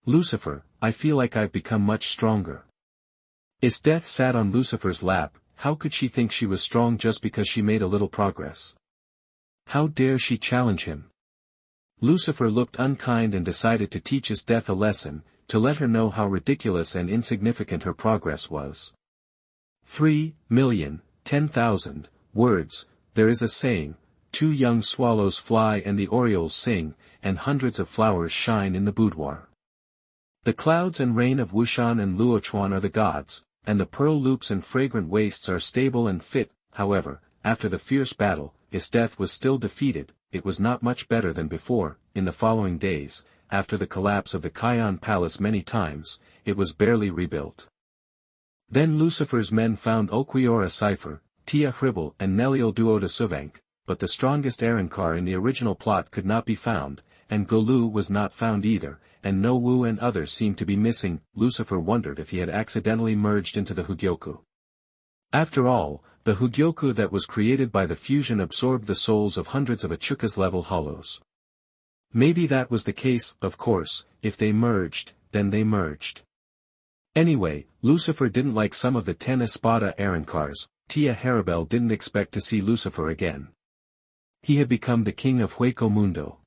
Lucifer, I feel like I've become much stronger. Esdeath sat on Lucifer's lap. How could she think she was strong just because she made a little progress? How dare she challenge him? Lucifer looked unkind and decided to teach Esdeath a lesson, to let her know how ridiculous and insignificant her progress was. 3,010,000 words. There is a saying, 2 young swallows fly and the orioles sing, and hundreds of flowers shine in the boudoir. The clouds and rain of Wushan and Luochuan are the gods, and the pearl loops and fragrant wastes are stable and fit. However, after the fierce battle, Esdeath was still defeated. It was not much better than before. In the following days, after the collapse of the Kion Palace many times, it was barely rebuilt. Then Lucifer's men found Oquiora Cipher, Tia Hribble and Neliel Duo de Suvank, but the strongest Arankar in the original plot could not be found, and Golu was not found either, and No Wu and others seemed to be missing. Lucifer wondered if he had accidentally merged into the Hueco. After all, the Hueco that was created by the fusion absorbed the souls of hundreds of Achukas-level hollows. Maybe that was the case. Of course, if they merged, then they merged. Anyway, Lucifer didn't like some of the 10 Espada Arankars. Tia Haribel didn't expect to see Lucifer again. He had become the king of Hueco Mundo.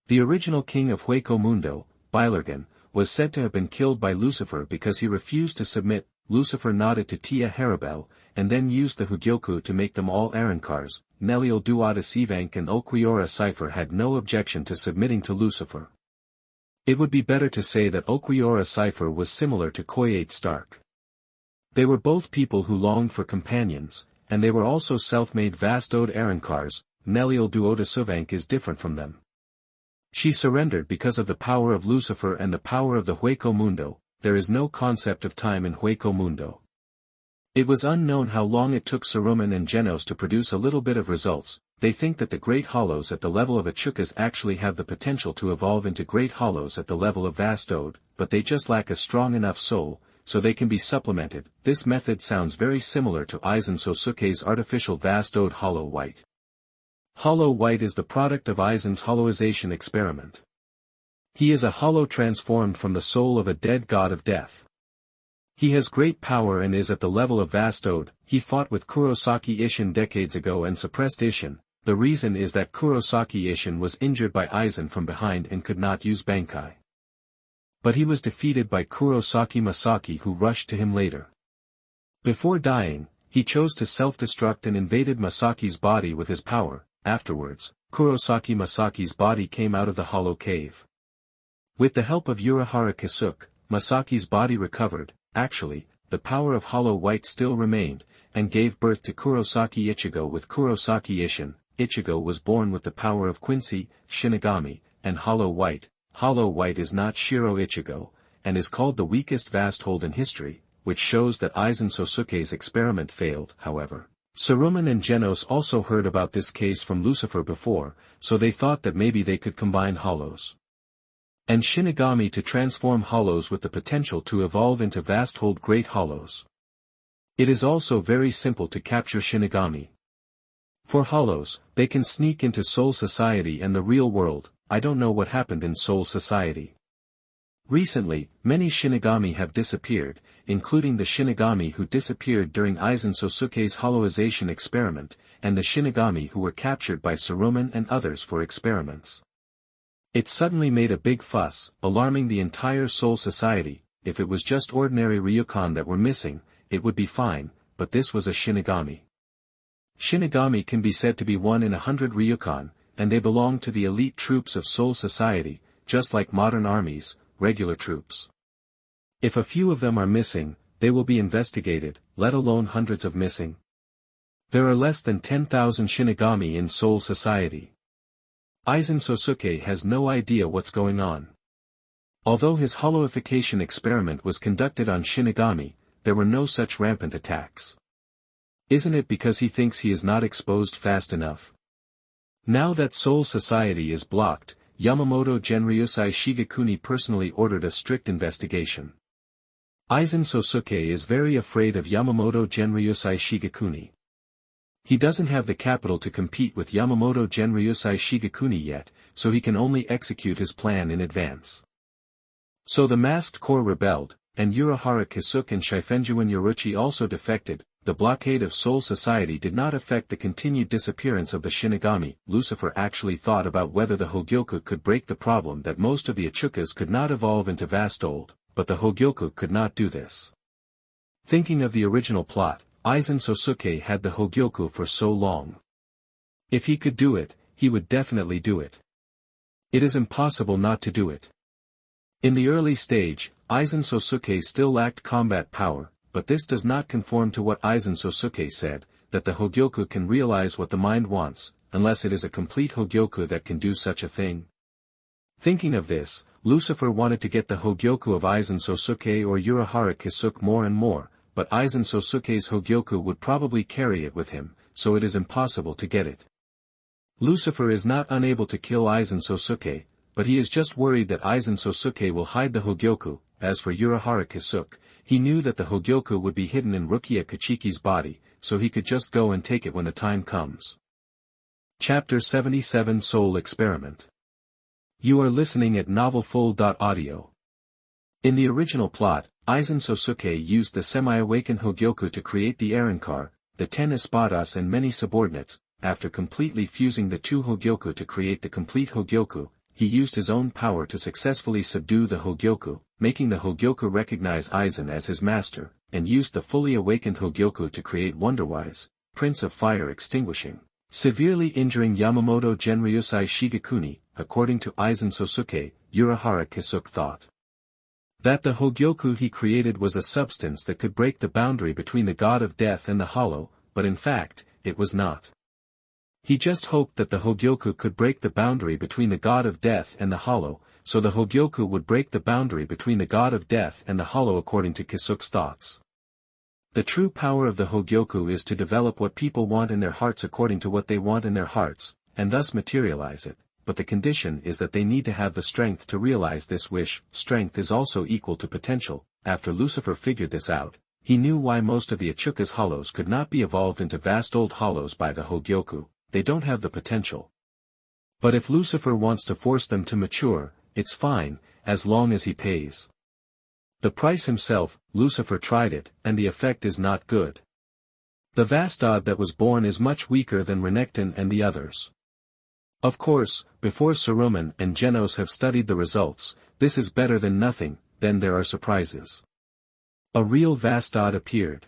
The original king of Hueco Mundo, Bylergan, was said to have been killed by Lucifer because he refused to submit. Lucifer nodded to Tia Haribel, and then used the Hueco to make them all Arankars. Neliel Duada Sivank and Oquiora Cipher had no objection to submitting to Lucifer. It would be better to say that Oquiora Cipher was similar to Koyate Stark. They were both people who longed for companions, and they were also self-made Vastod Arankars. Neliel Duodasuvank is different from them. She surrendered because of the power of Lucifer and the power of the Hueco Mundo. There is no concept of time in Hueco Mundo. It was unknown how long it took Saruman and Genos to produce a little bit of results. They think that the Great Hollows at the level of Achukas actually have the potential to evolve into Great Hollows at the level of Vastod, but they just lack a strong enough soul, so they can be supplemented. This method sounds very similar to Aizen Sosuke's artificial Vastod Hollow White. Hollow White is the product of Aizen's hollowization experiment. He is a hollow transformed from the soul of a dead god of death. He has great power and is at the level of Vastod. He fought with Kurosaki Ishin decades ago and suppressed Ishin. The reason is that Kurosaki Ishin was injured by Aizen from behind and could not use Bankai. But he was defeated by Kurosaki Masaki, who rushed to him later. Before dying, he chose to self-destruct and invaded Masaki's body with his power. Afterwards, Kurosaki Masaki's body came out of the hollow cave. With the help of Urahara Kisuke, Masaki's body recovered. Actually, the power of Hollow White still remained, and gave birth to Kurosaki Ichigo with Kurosaki Ishin. Ichigo was born with the power of Quincy, Shinigami, and Hollow White. Hollow White is not Shiro Ichigo, and is called the weakest Vasthold in history, which shows that Aizen Sosuke's experiment failed. However, Saruman and Genos also heard about this case from Lucifer before, so they thought that maybe they could combine hollows and Shinigami to transform hollows with the potential to evolve into Vasthold Great Hollows. It is also very simple to capture Shinigami. For hollows, they can sneak into Soul Society and the real world. I don't know what happened in Soul Society. Recently, many Shinigami have disappeared, including the Shinigami who disappeared during Aizen Sosuke's hollowization experiment, and the Shinigami who were captured by Saruman and others for experiments. It suddenly made a big fuss, alarming the entire Soul Society. If it was just ordinary Ryukan that were missing, it would be fine, but this was a Shinigami. Shinigami can be said to be 1 in 100 Ryukan, and they belong to the elite troops of Soul Society, just like modern armies, regular troops. If a few of them are missing, they will be investigated, let alone hundreds of missing. There are less than 10,000 Shinigami in Soul Society. Aizen Sosuke has no idea what's going on. Although his hollowification experiment was conducted on Shinigami, there were no such rampant attacks. Isn't it because he thinks he is not exposed fast enough? Now that Soul Society is blocked, Yamamoto Genryusai Shigekuni personally ordered a strict investigation. Aizen Sosuke is very afraid of Yamamoto Genryusai Shigekuni. He doesn't have the capital to compete with Yamamoto Genryusai Shigekuni yet, so he can only execute his plan in advance. So the Masked Corps rebelled, and Urahara Kisuke and Shifenjuan Yoruchi also defected. The blockade of Soul Society did not affect the continued disappearance of the Shinigami. Lucifer actually thought about whether the Hogyoku could break the problem that most of the Achukas could not evolve into Vasthold, but the Hogyoku could not do this. Thinking of the original plot, Aizen Sosuke had the Hogyoku for so long. If he could do it, he would definitely do it. It is impossible not to do it. In the early stage, Aizen Sosuke still lacked combat power, but this does not conform to what Aizen Sosuke said, that the Hogyoku can realize what the mind wants, unless it is a complete Hogyoku that can do such a thing. Thinking of this, Lucifer wanted to get the Hogyoku of Aizen Sosuke or Urahara Kisuke more and more, but Aizen Sosuke's Hogyoku would probably carry it with him, so it is impossible to get it. Lucifer is not unable to kill Aizen Sosuke, but he is just worried that Aizen Sosuke will hide the Hogyoku. As for Urahara Kisuke, he knew that the Hogyoku would be hidden in Rukia Kachiki's body, so he could just go and take it when the time comes. Chapter 77 Soul Experiment. You are listening at NovelsMarvel.audio. In the original plot, Aizen Sosuke used the semi-awakened Hogyoku to create the Arankar, the 10 Espadas and many subordinates. After completely fusing the two Hogyoku to create the complete Hogyoku, he used his own power to successfully subdue the Hogyoku, making the Hogyoku recognize Aizen as his master, and used the fully awakened Hogyoku to create Wonderwise, Prince of Fire extinguishing, severely injuring Yamamoto Genryusai Shigekuni. According to Aizen Sosuke, Urahara Kisuke thought that the Hogyoku he created was a substance that could break the boundary between the god of death and the hollow, but in fact, it was not. He just hoped that the Hueco could break the boundary between the god of death and the hollow, so the Hueco would break the boundary between the god of death and the hollow according to Kisuke's thoughts. The true power of the Hueco is to develop what people want in their hearts according to what they want in their hearts, and thus materialize it, but the condition is that they need to have the strength to realize this wish. Strength is also equal to potential. After Lucifer figured this out, he knew why most of the Echuca's hollows could not be evolved into vast old hollows by the Hueco. They don't have the potential. But if Lucifer wants to force them to mature, it's fine, as long as he pays the price himself. Lucifer tried it, and the effect is not good. The Vastod that was born is much weaker than Renekton and the others. Of course, before Saruman and Genos have studied the results, this is better than nothing. Then there are surprises. A real Vastod appeared.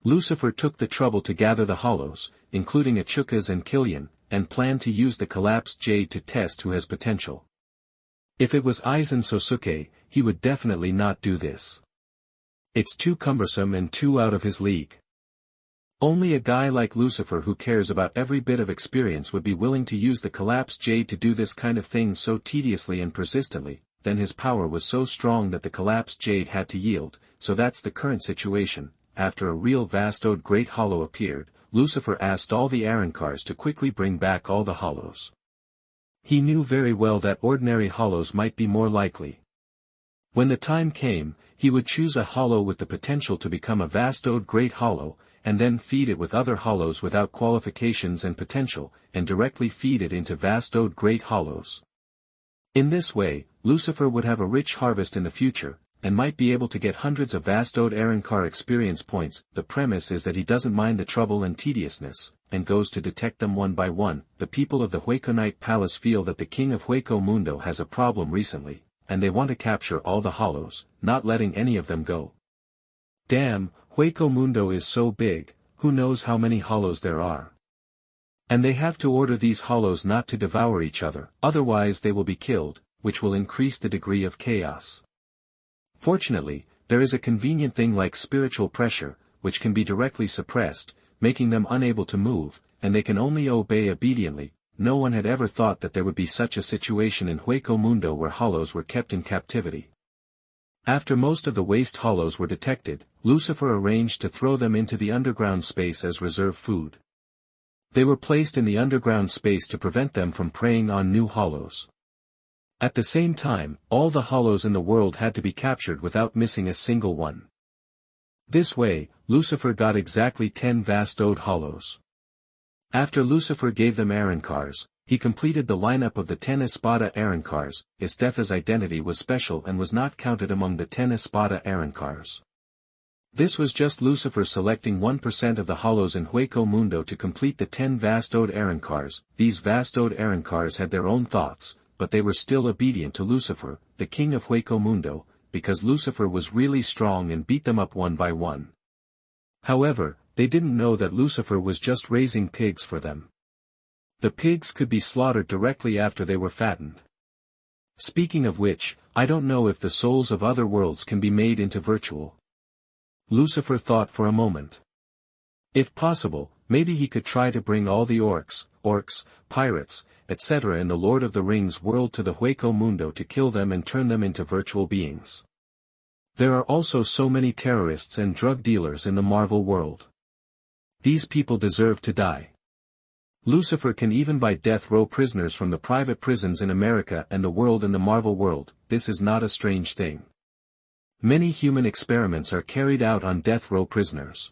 Lucifer took the trouble to gather the hollows, including Echuca's and Killian, and planned to use the collapsed jade to test who has potential. If it was Aizen Sosuke, he would definitely not do this. It's too cumbersome and too out of his league. Only a guy like Lucifer who cares about every bit of experience would be willing to use the collapsed jade to do this kind of thing so tediously and persistently. Then his power was so strong that the collapsed jade had to yield, so that's the current situation. After a real Vastod Great Hollow appeared, Lucifer asked all the Arankars to quickly bring back all the hollows. He knew very well that ordinary hollows might be more likely. When the time came, he would choose a hollow with the potential to become a Vastod Great Hollow, and then feed it with other hollows without qualifications and potential, and directly feed it into Vastod Great Hollows. In this way, Lucifer would have a rich harvest in the future, and might be able to get hundreds of Vastod Arankar experience points. The premise is that he doesn't mind the trouble and tediousness, and goes to detect them one by one. The people of the Hueconite Palace feel that the king of Hueco Mundo has a problem recently, and they want to capture all the hollows, not letting any of them go. Damn, Hueco Mundo is so big, who knows how many hollows there are. And they have to order these hollows not to devour each other, otherwise they will be killed, which will increase the degree of chaos. Fortunately, there is a convenient thing like spiritual pressure, which can be directly suppressed, making them unable to move, and they can only obey obediently. No one had ever thought that there would be such a situation in Hueco Mundo where hollows were kept in captivity. After most of the waste hollows were detected, Lucifer arranged to throw them into the underground space as reserve food. They were placed in the underground space to prevent them from preying on new hollows. At the same time, all the hollows in the world had to be captured without missing a single one. This way, Lucifer got exactly 10 Vastod hollows. After Lucifer gave them Arankars, he completed the lineup of the 10 Espada Arankars. Esdeath's identity was special and was not counted among the 10 Espada Arankars. This was just Lucifer selecting 1% of the hollows in Hueco Mundo to complete the 10 Vastod Arankars. These Vastod Arankars had their own thoughts, but they were still obedient to Lucifer, the king of Hueco Mundo, because Lucifer was really strong and beat them up one by one. However, they didn't know that Lucifer was just raising pigs for them. The pigs could be slaughtered directly after they were fattened. Speaking of which, I don't know if the souls of other worlds can be made into virtual. Lucifer thought for a moment. If possible, maybe he could try to bring all the orcs, pirates, etc. in the Lord of the Rings world to the Hueco Mundo to kill them and turn them into virtual beings. There are also so many terrorists and drug dealers in the Marvel world. These people deserve to die. Lucifer can even buy death row prisoners from the private prisons in America and the world in the Marvel world. This is not a strange thing. Many human experiments are carried out on death row prisoners.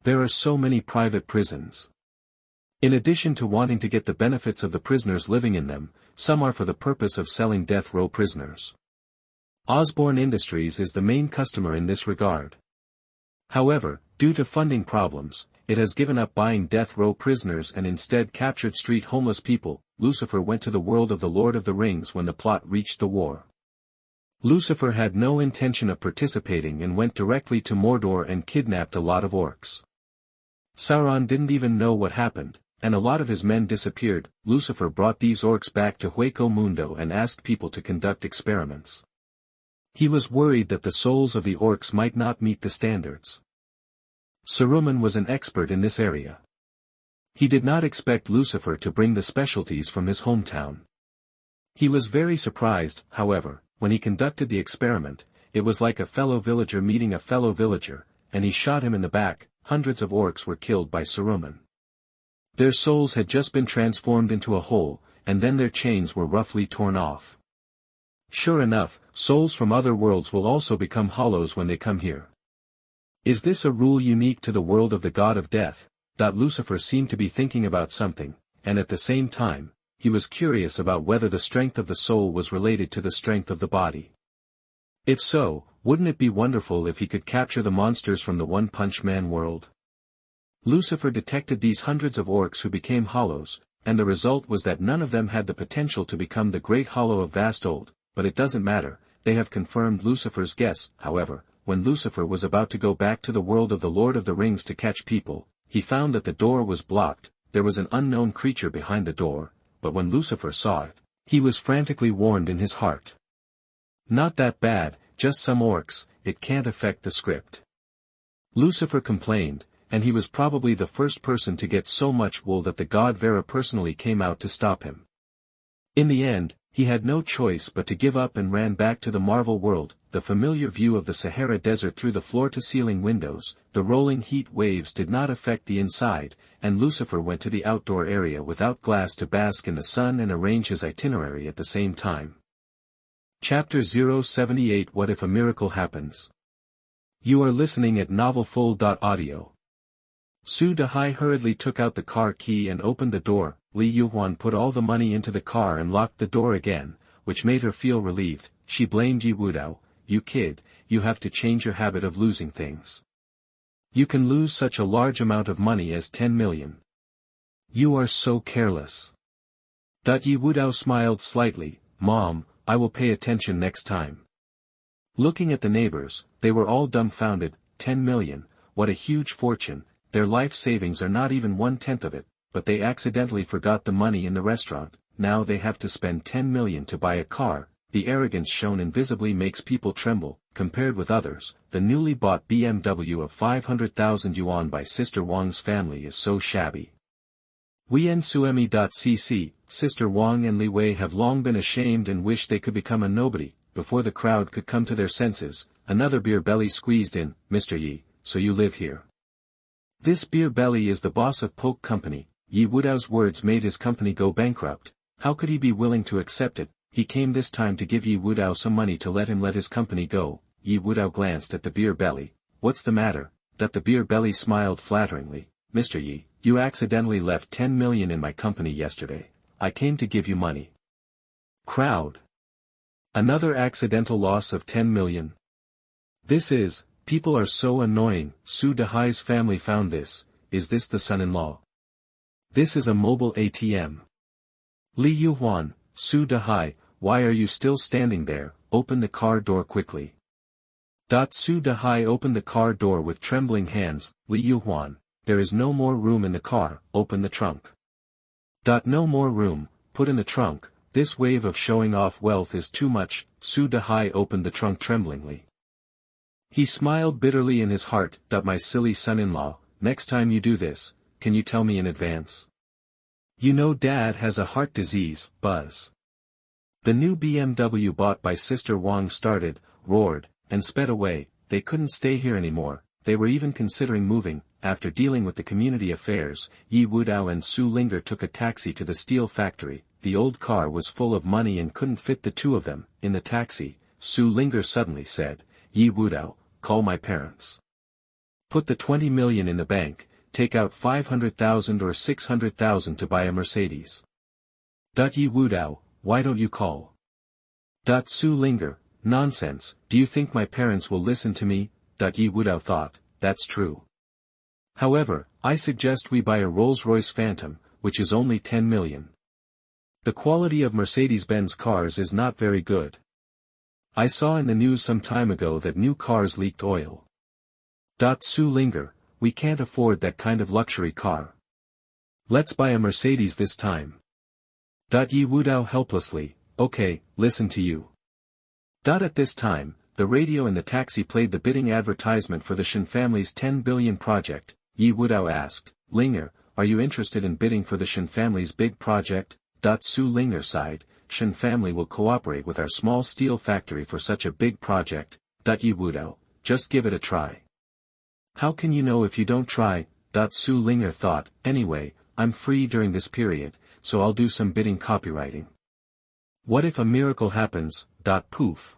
There are so many private prisons. In addition to wanting to get the benefits of the prisoners living in them, some are for the purpose of selling death row prisoners. Osborne Industries is the main customer in this regard. However, due to funding problems, it has given up buying death row prisoners and instead captured street homeless people. Lucifer went to the world of the Lord of the Rings when the plot reached the war. Lucifer had no intention of participating and went directly to Mordor and kidnapped a lot of orcs. Sauron didn't even know what happened, and a lot of his men disappeared. Lucifer brought these orcs back to Hueco Mundo and asked people to conduct experiments. He was worried that the souls of the orcs might not meet the standards. Saruman was an expert in this area. He did not expect Lucifer to bring the specialties from his hometown. He was very surprised, however, when he conducted the experiment. It was like a fellow villager meeting a fellow villager, and he shot him in the back. Hundreds of orcs were killed by Saruman. Their souls had just been transformed into a whole, and then their chains were roughly torn off. Sure enough, souls from other worlds will also become hollows when they come here. Is this a rule unique to the world of the god of death? Lucifer seemed to be thinking about something, and at the same time, he was curious about whether the strength of the soul was related to the strength of the body. If so, wouldn't it be wonderful if he could capture the monsters from the One Punch Man world? Lucifer detected these hundreds of orcs who became hollows, and the result was that none of them had the potential to become the great hollow of Vastod, but it doesn't matter, they have confirmed Lucifer's guess. However, when Lucifer was about to go back to the world of the Lord of the Rings to catch people, he found that the door was blocked. There was an unknown creature behind the door, but when Lucifer saw it, he was frantically warned in his heart. Not that bad, just some orcs, it can't affect the script. Lucifer complained, and he was probably the first person to get so much wool that the god Vera personally came out to stop him. In the end, he had no choice but to give up and ran back to the Marvel world. The familiar view of the Sahara Desert through the floor-to-ceiling windows, the rolling heat waves did not affect the inside, and Lucifer went to the outdoor area without glass to bask in the sun and arrange his itinerary at the same time. Chapter 078 What if a miracle happens? You are listening at NovelsMarvel. Su Dehai hurriedly took out the car key and opened the door. Li Yuhuan put all the money into the car and locked the door again, which made her feel relieved. She blamed Yi Wudao. You kid, you have to change your habit of losing things. You can lose such a large amount of money as 10 million. You are so careless. Yi Wudao smiled slightly. Mom, I will pay attention next time. Looking at the neighbors, they were all dumbfounded. 10 million, what a huge fortune. Their life savings are not even 1/10 of it, but they accidentally forgot the money in the restaurant. Now they have to spend 10 million to buy a car. The arrogance shown invisibly makes people tremble. Compared with others, the newly bought BMW of 500,000 yuan by Sister Wang's family is so shabby. Wiensuemi.cc, Sister Wang and Li Wei have long been ashamed and wish they could become a nobody. Before the crowd could come to their senses, another beer belly squeezed in. Mr. Yi, so you live here. This beer belly is the boss of Poke Company. Yi Wudao's words made his company go bankrupt. How could he be willing to accept it? He came this time to give Yi Wudao some money to let him let his company go. Yi Wudao glanced at the beer belly. What's the matter? The beer belly smiled flatteringly. Mr. Yi, you accidentally left 10 million in my company yesterday. I came to give you money. Crowd. Another accidental loss of 10 million. People are so annoying. Su Dehai's family found this. Is this the son-in-law? This is a mobile ATM. Li Yuhuan, Su Dehai, why are you still standing there? Open the car door quickly. Su Dehai opened the car door with trembling hands. Li Yuhuan, there is no more room in the car, open the trunk. No more room, put in the trunk. This wave of showing off wealth is too much. Su Dehai opened the trunk tremblingly. He smiled bitterly in his heart. My silly son-in-law, next time you do this, can you tell me in advance? You know Dad has a heart disease. Buzz. The new BMW bought by Sister Wang started, roared, and sped away. They couldn't stay here anymore. They were even considering moving. After dealing with the community affairs, Yi Wudao and Su Ling'er took a taxi to the steel factory. The old car was full of money and couldn't fit the two of them. In the taxi, Su Ling'er suddenly said, Yi Wudao, call my parents. Put the 20 million in the bank, take out 500,000 or 600,000 to buy a Mercedes. Yi Wudao, why don't you call? Su Ling'er, nonsense, do you think my parents will listen to me? Yi Wudao thought, that's true. However, I suggest we buy a Rolls-Royce Phantom, which is only 10 million. The quality of Mercedes-Benz cars is not very good. I saw in the news some time ago that new cars leaked oil. Su Ling'er, we can't afford that kind of luxury car. Let's buy a Mercedes this time. Yi Wudao helplessly, okay, listen to you. At this time, the radio in the taxi played the bidding advertisement for the Shen family's 10 billion project. Yi Wudao asked, Ling'er, are you interested in bidding for the Shen family's big project? Su Ling'er sighed, Shen family will cooperate with our small steel factory for such a big project. Yi Wudao, just give it a try. How can you know if you don't try? Su Ling'er thought, anyway, I'm free during this period, so I'll do some bidding copywriting. What if a miracle happens? Poof.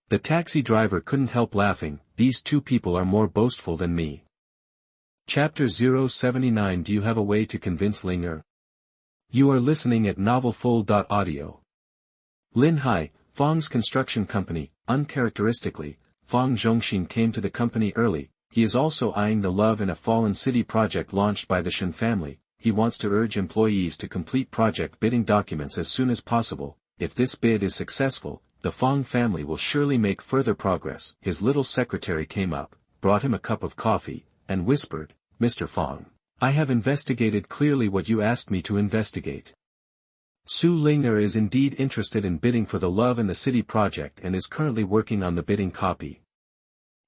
The taxi driver couldn't help laughing, these two people are more boastful than me. Chapter 079 Do you have a way to convince Ling'er? You are listening at NovelFlow.audio. Lin Hai, Fang's construction company, uncharacteristically, Fang Zhongxin came to the company early. He is also eyeing the Love in a Fallen City project launched by the Shen family. He wants to urge employees to complete project bidding documents as soon as possible. If this bid is successful, the Fang family will surely make further progress. His little secretary came up, brought him a cup of coffee, and whispered, Mr. Fang, I have investigated clearly what you asked me to investigate. Su Ling'er is indeed interested in bidding for the Love in the City project and is currently working on the bidding copy.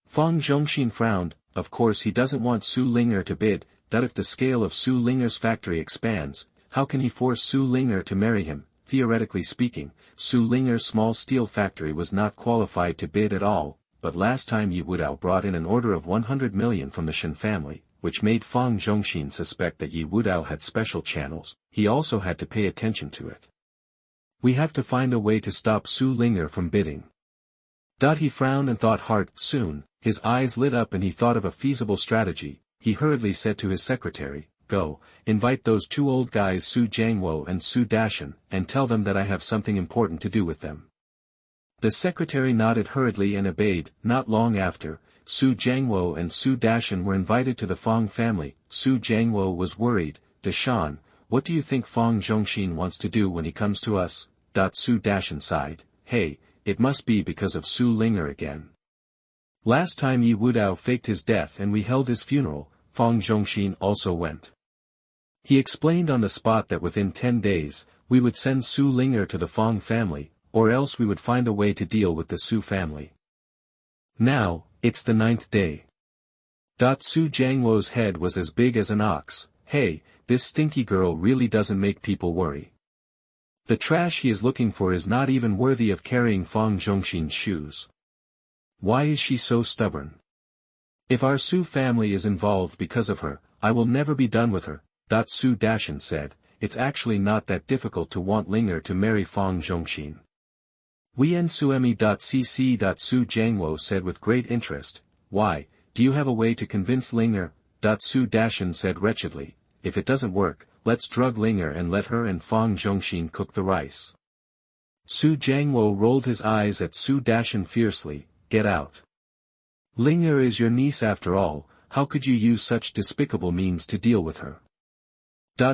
Fang Zhongxin frowned, of course he doesn't want Su Ling'er to bid. If the scale of Su Ling'er's factory expands, how can he force Su Ling'er to marry him? Theoretically speaking, Su Ling'er's small steel factory was not qualified to bid at all, but last time Yi Wudao brought in an order of 100 million from the Shen family, which made Fang Zhongxin suspect that Yi Wudao had special channels. He also had to pay attention to it. We have to find a way to stop Su Ling'er from bidding. He frowned and thought hard. Soon, his eyes lit up and he thought of a feasible strategy. He hurriedly said to his secretary, Go, invite those two old guys Su Jiangwo and Su Dashan, and tell them that I have something important to do with them. The secretary nodded hurriedly and obeyed. Not long after, Su Jiangwo and Su Dashan were invited to the Fang family. Su Jiangwo was worried. Dashan, what do you think Fang Zhongxin wants to do when he comes to us? Su Dashan sighed, Hey, it must be because of Su Ling'er again. Last time Yi Wudao faked his death and we held his funeral, Fang Zhongxin also went. He explained on the spot that within 10 days, we would send Su Ling'er to the Fang family, or else we would find a way to deal with the Su family. Now, it's the 9th day. Su Jiangwo's head was as big as an ox. Hey, this stinky girl really doesn't make people worry. The trash he is looking for is not even worthy of carrying Fang Zhongxin's shoes. Why is she so stubborn? If our Su family is involved because of her, I will never be done with her. Su Dashan said, it's actually not that difficult to want Ling'er to marry Fang Zhongxin. Wien Suemi.cc. Su Jiangwo said with great interest, Why, do you have a way to convince Ling'er? Su Dashan said wretchedly, If it doesn't work, let's drug Ling'er and let her and Fang Zhongxin cook the rice. Su Jiangwo rolled his eyes at Su Dashan fiercely, Get out. Ling'er is your niece after all, how could you use such despicable means to deal with her?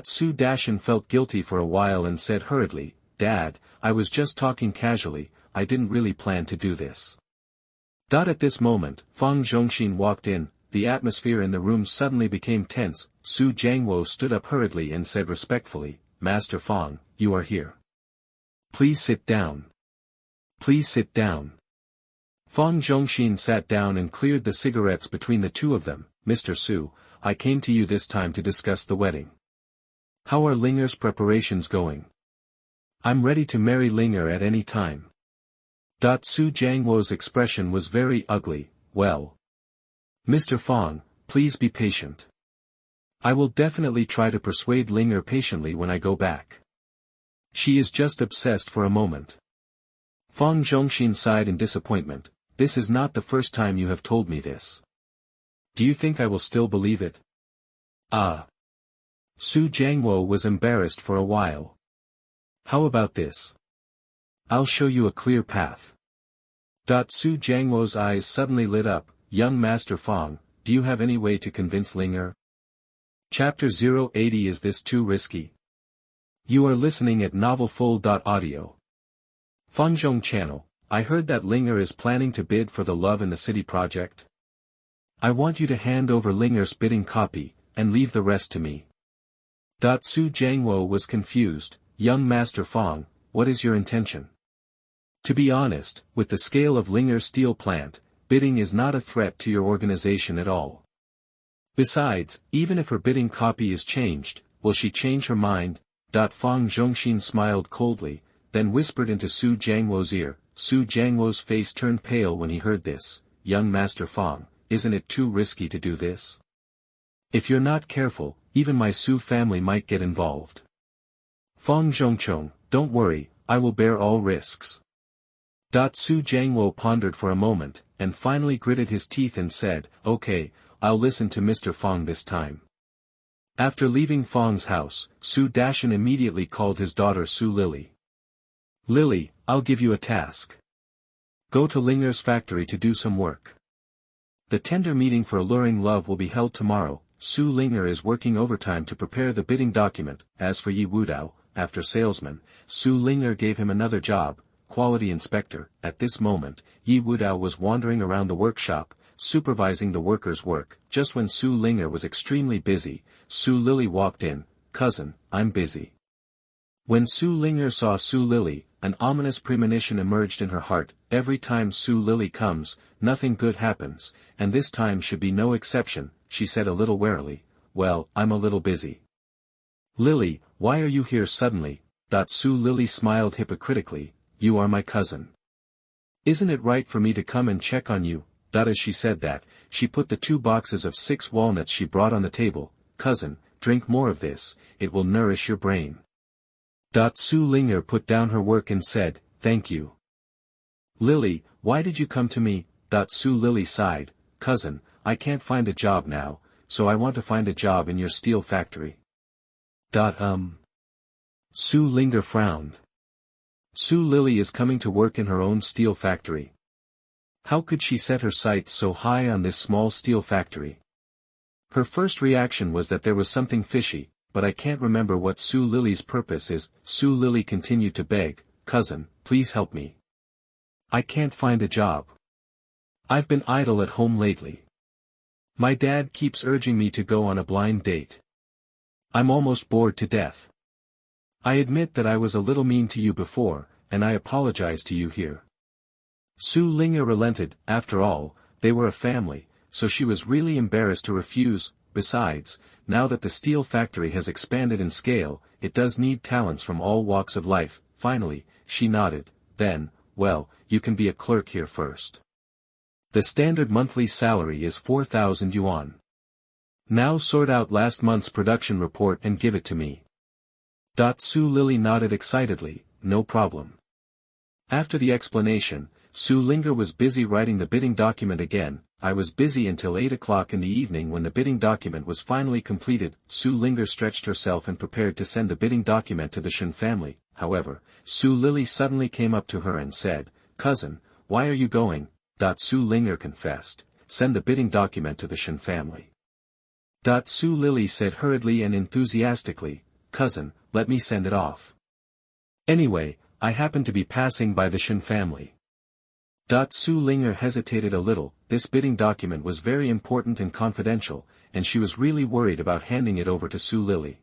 Su Dashan felt guilty for a while and said hurriedly, Dad, I was just talking casually, I didn't really plan to do this. At this moment, Fang Zhongxin walked in, the atmosphere in the room suddenly became tense. Su Jiangwo stood up hurriedly and said respectfully, Master Fang, you are here. Please sit down. Please sit down. Fang Zhongxin sat down and cleared the cigarettes between the two of them. Mr. Su, I came to you this time to discuss the wedding. How are Ling'er's preparations going? I'm ready to marry Ling'er at any time. Su Jiangwo's expression was very ugly. Well. Mr. Fang, please be patient. I will definitely try to persuade Ling'er patiently when I go back. She is just obsessed for a moment. Fang Zhongxin sighed in disappointment. This is not the first time you have told me this. Do you think I will still believe it? Su Jiangwo was embarrassed for a while. How about this? I'll show you a clear path. Su Jiangwo's eyes suddenly lit up. Young Master Fang, do you have any way to convince Ling'er? Chapter 080 Is this too risky? You are listening at NovelFlow.audio. Fangzhong Channel, I heard that Ling'er is planning to bid for the Love in the City project. I want you to hand over Ling'er's bidding copy, and leave the rest to me. Su Jiangwo was confused. Young Master Fang, what is your intention? To be honest, with the scale of Ling'er steel plant, bidding is not a threat to your organization at all. Besides, even if her bidding copy is changed, will she change her mind? Fang Zhongxin smiled coldly, then whispered into Su Jiangwo's ear. Su Jiangwo's face turned pale when he heard this. Young Master Fang, isn't it too risky to do this? If you're not careful, even my Su family might get involved. Fang Zhongchong, don't worry, I will bear all risks. Su Jiangwo pondered for a moment, and finally gritted his teeth and said, okay, I'll listen to Mr. Fang this time. After leaving Fang's house, Su Dashan immediately called his daughter Su Lily. Lily, I'll give you a task. Go to Ling'er's factory to do some work. The tender meeting for Alluring Love will be held tomorrow. Su Ling'er is working overtime to prepare the bidding document. As for Yi Wudao, after salesman, Su Ling'er gave him another job, quality inspector. At this moment, Yi Wudao was wandering around the workshop, supervising the workers' work. Just when Su Ling'er was extremely busy, Su Lily walked in. Cousin, I'm busy. When Su Ling'er saw Su Lily, an ominous premonition emerged in her heart. Every time Su Lily comes, nothing good happens, and this time should be no exception. She said a little warily, well, I'm a little busy. Lily, why are you here suddenly? Su Lily smiled hypocritically, you are my cousin. Isn't it right for me to come and check on you? As she said that, she put the 2 boxes of 6 walnuts she brought on the table. Cousin, drink more of this, it will nourish your brain. Su Ling'er put down her work and said, thank you. Lily, why did you come to me? Su Lily sighed, cousin, I can't find a job now, so I want to find a job in your steel factory. Su Ling'er frowned. Su Lily is coming to work in her own steel factory. How could she set her sights so high on this small steel factory? Her first reaction was that there was something fishy, but I can't remember what Su Lily's purpose is. Su Lily continued to beg, cousin, please help me. I can't find a job. I've been idle at home lately. My dad keeps urging me to go on a blind date. I'm almost bored to death. I admit that I was a little mean to you before, and I apologize to you here. Su Ling'er relented. After all, they were a family, so she was really embarrassed to refuse. Besides, now that the steel factory has expanded in scale, it does need talents from all walks of life. Finally, she nodded. Then, well, you can be a clerk here first. The standard monthly salary is 4,000 yuan. Now sort out last month's production report and give it to me. Su Lily nodded excitedly, no problem. After the explanation, Su Ling'er was busy writing the bidding document again. I was busy until 8 o'clock in the evening when the bidding document was finally completed. Su Ling'er stretched herself and prepared to send the bidding document to the Shen family. However, Su Lily suddenly came up to her and said, cousin, why are you going? Su Ling'er confessed, send the bidding document to the Shen family. Su Lily said hurriedly and enthusiastically, cousin, let me send it off. Anyway, I happen to be passing by the Shen family. Su Ling'er hesitated a little. This bidding document was very important and confidential, and she was really worried about handing it over to Su Lily.